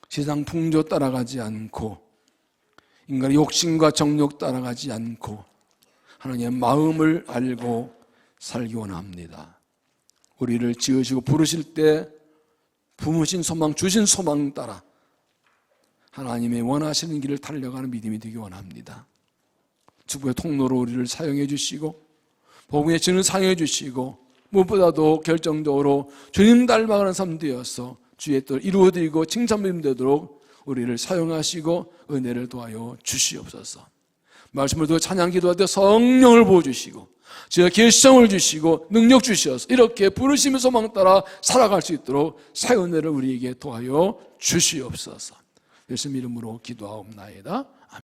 Speaker 1: 세상 풍조 따라가지 않고 인간의 욕심과 정욕 따라가지 않고 하나님의 마음을 알고 살기 원합니다. 우리를 지으시고 부르실 때 품으신 소망, 주신 소망 따라 하나님의 원하시는 길을 달려가는 믿음이 되기 원합니다. 축복의 통로로 우리를 사용해 주시고 복음의 진을 사용해 주시고 무엇보다도 결정적으로 주님 닮아가는 삶 되어서 주의 뜻을 이루어드리고 칭찬받는 되도록 우리를 사용하시고 은혜를 도하여 주시옵소서. 말씀을 듣고 찬양 기도할 때 성령을 부어주시고 주의 결성을 주시고 능력 주셔서 이렇게 부르심의 소망 따라 살아갈 수 있도록 새 은혜를 우리에게 도하여 주시옵소서. 예수님 이름으로 기도하옵나이다.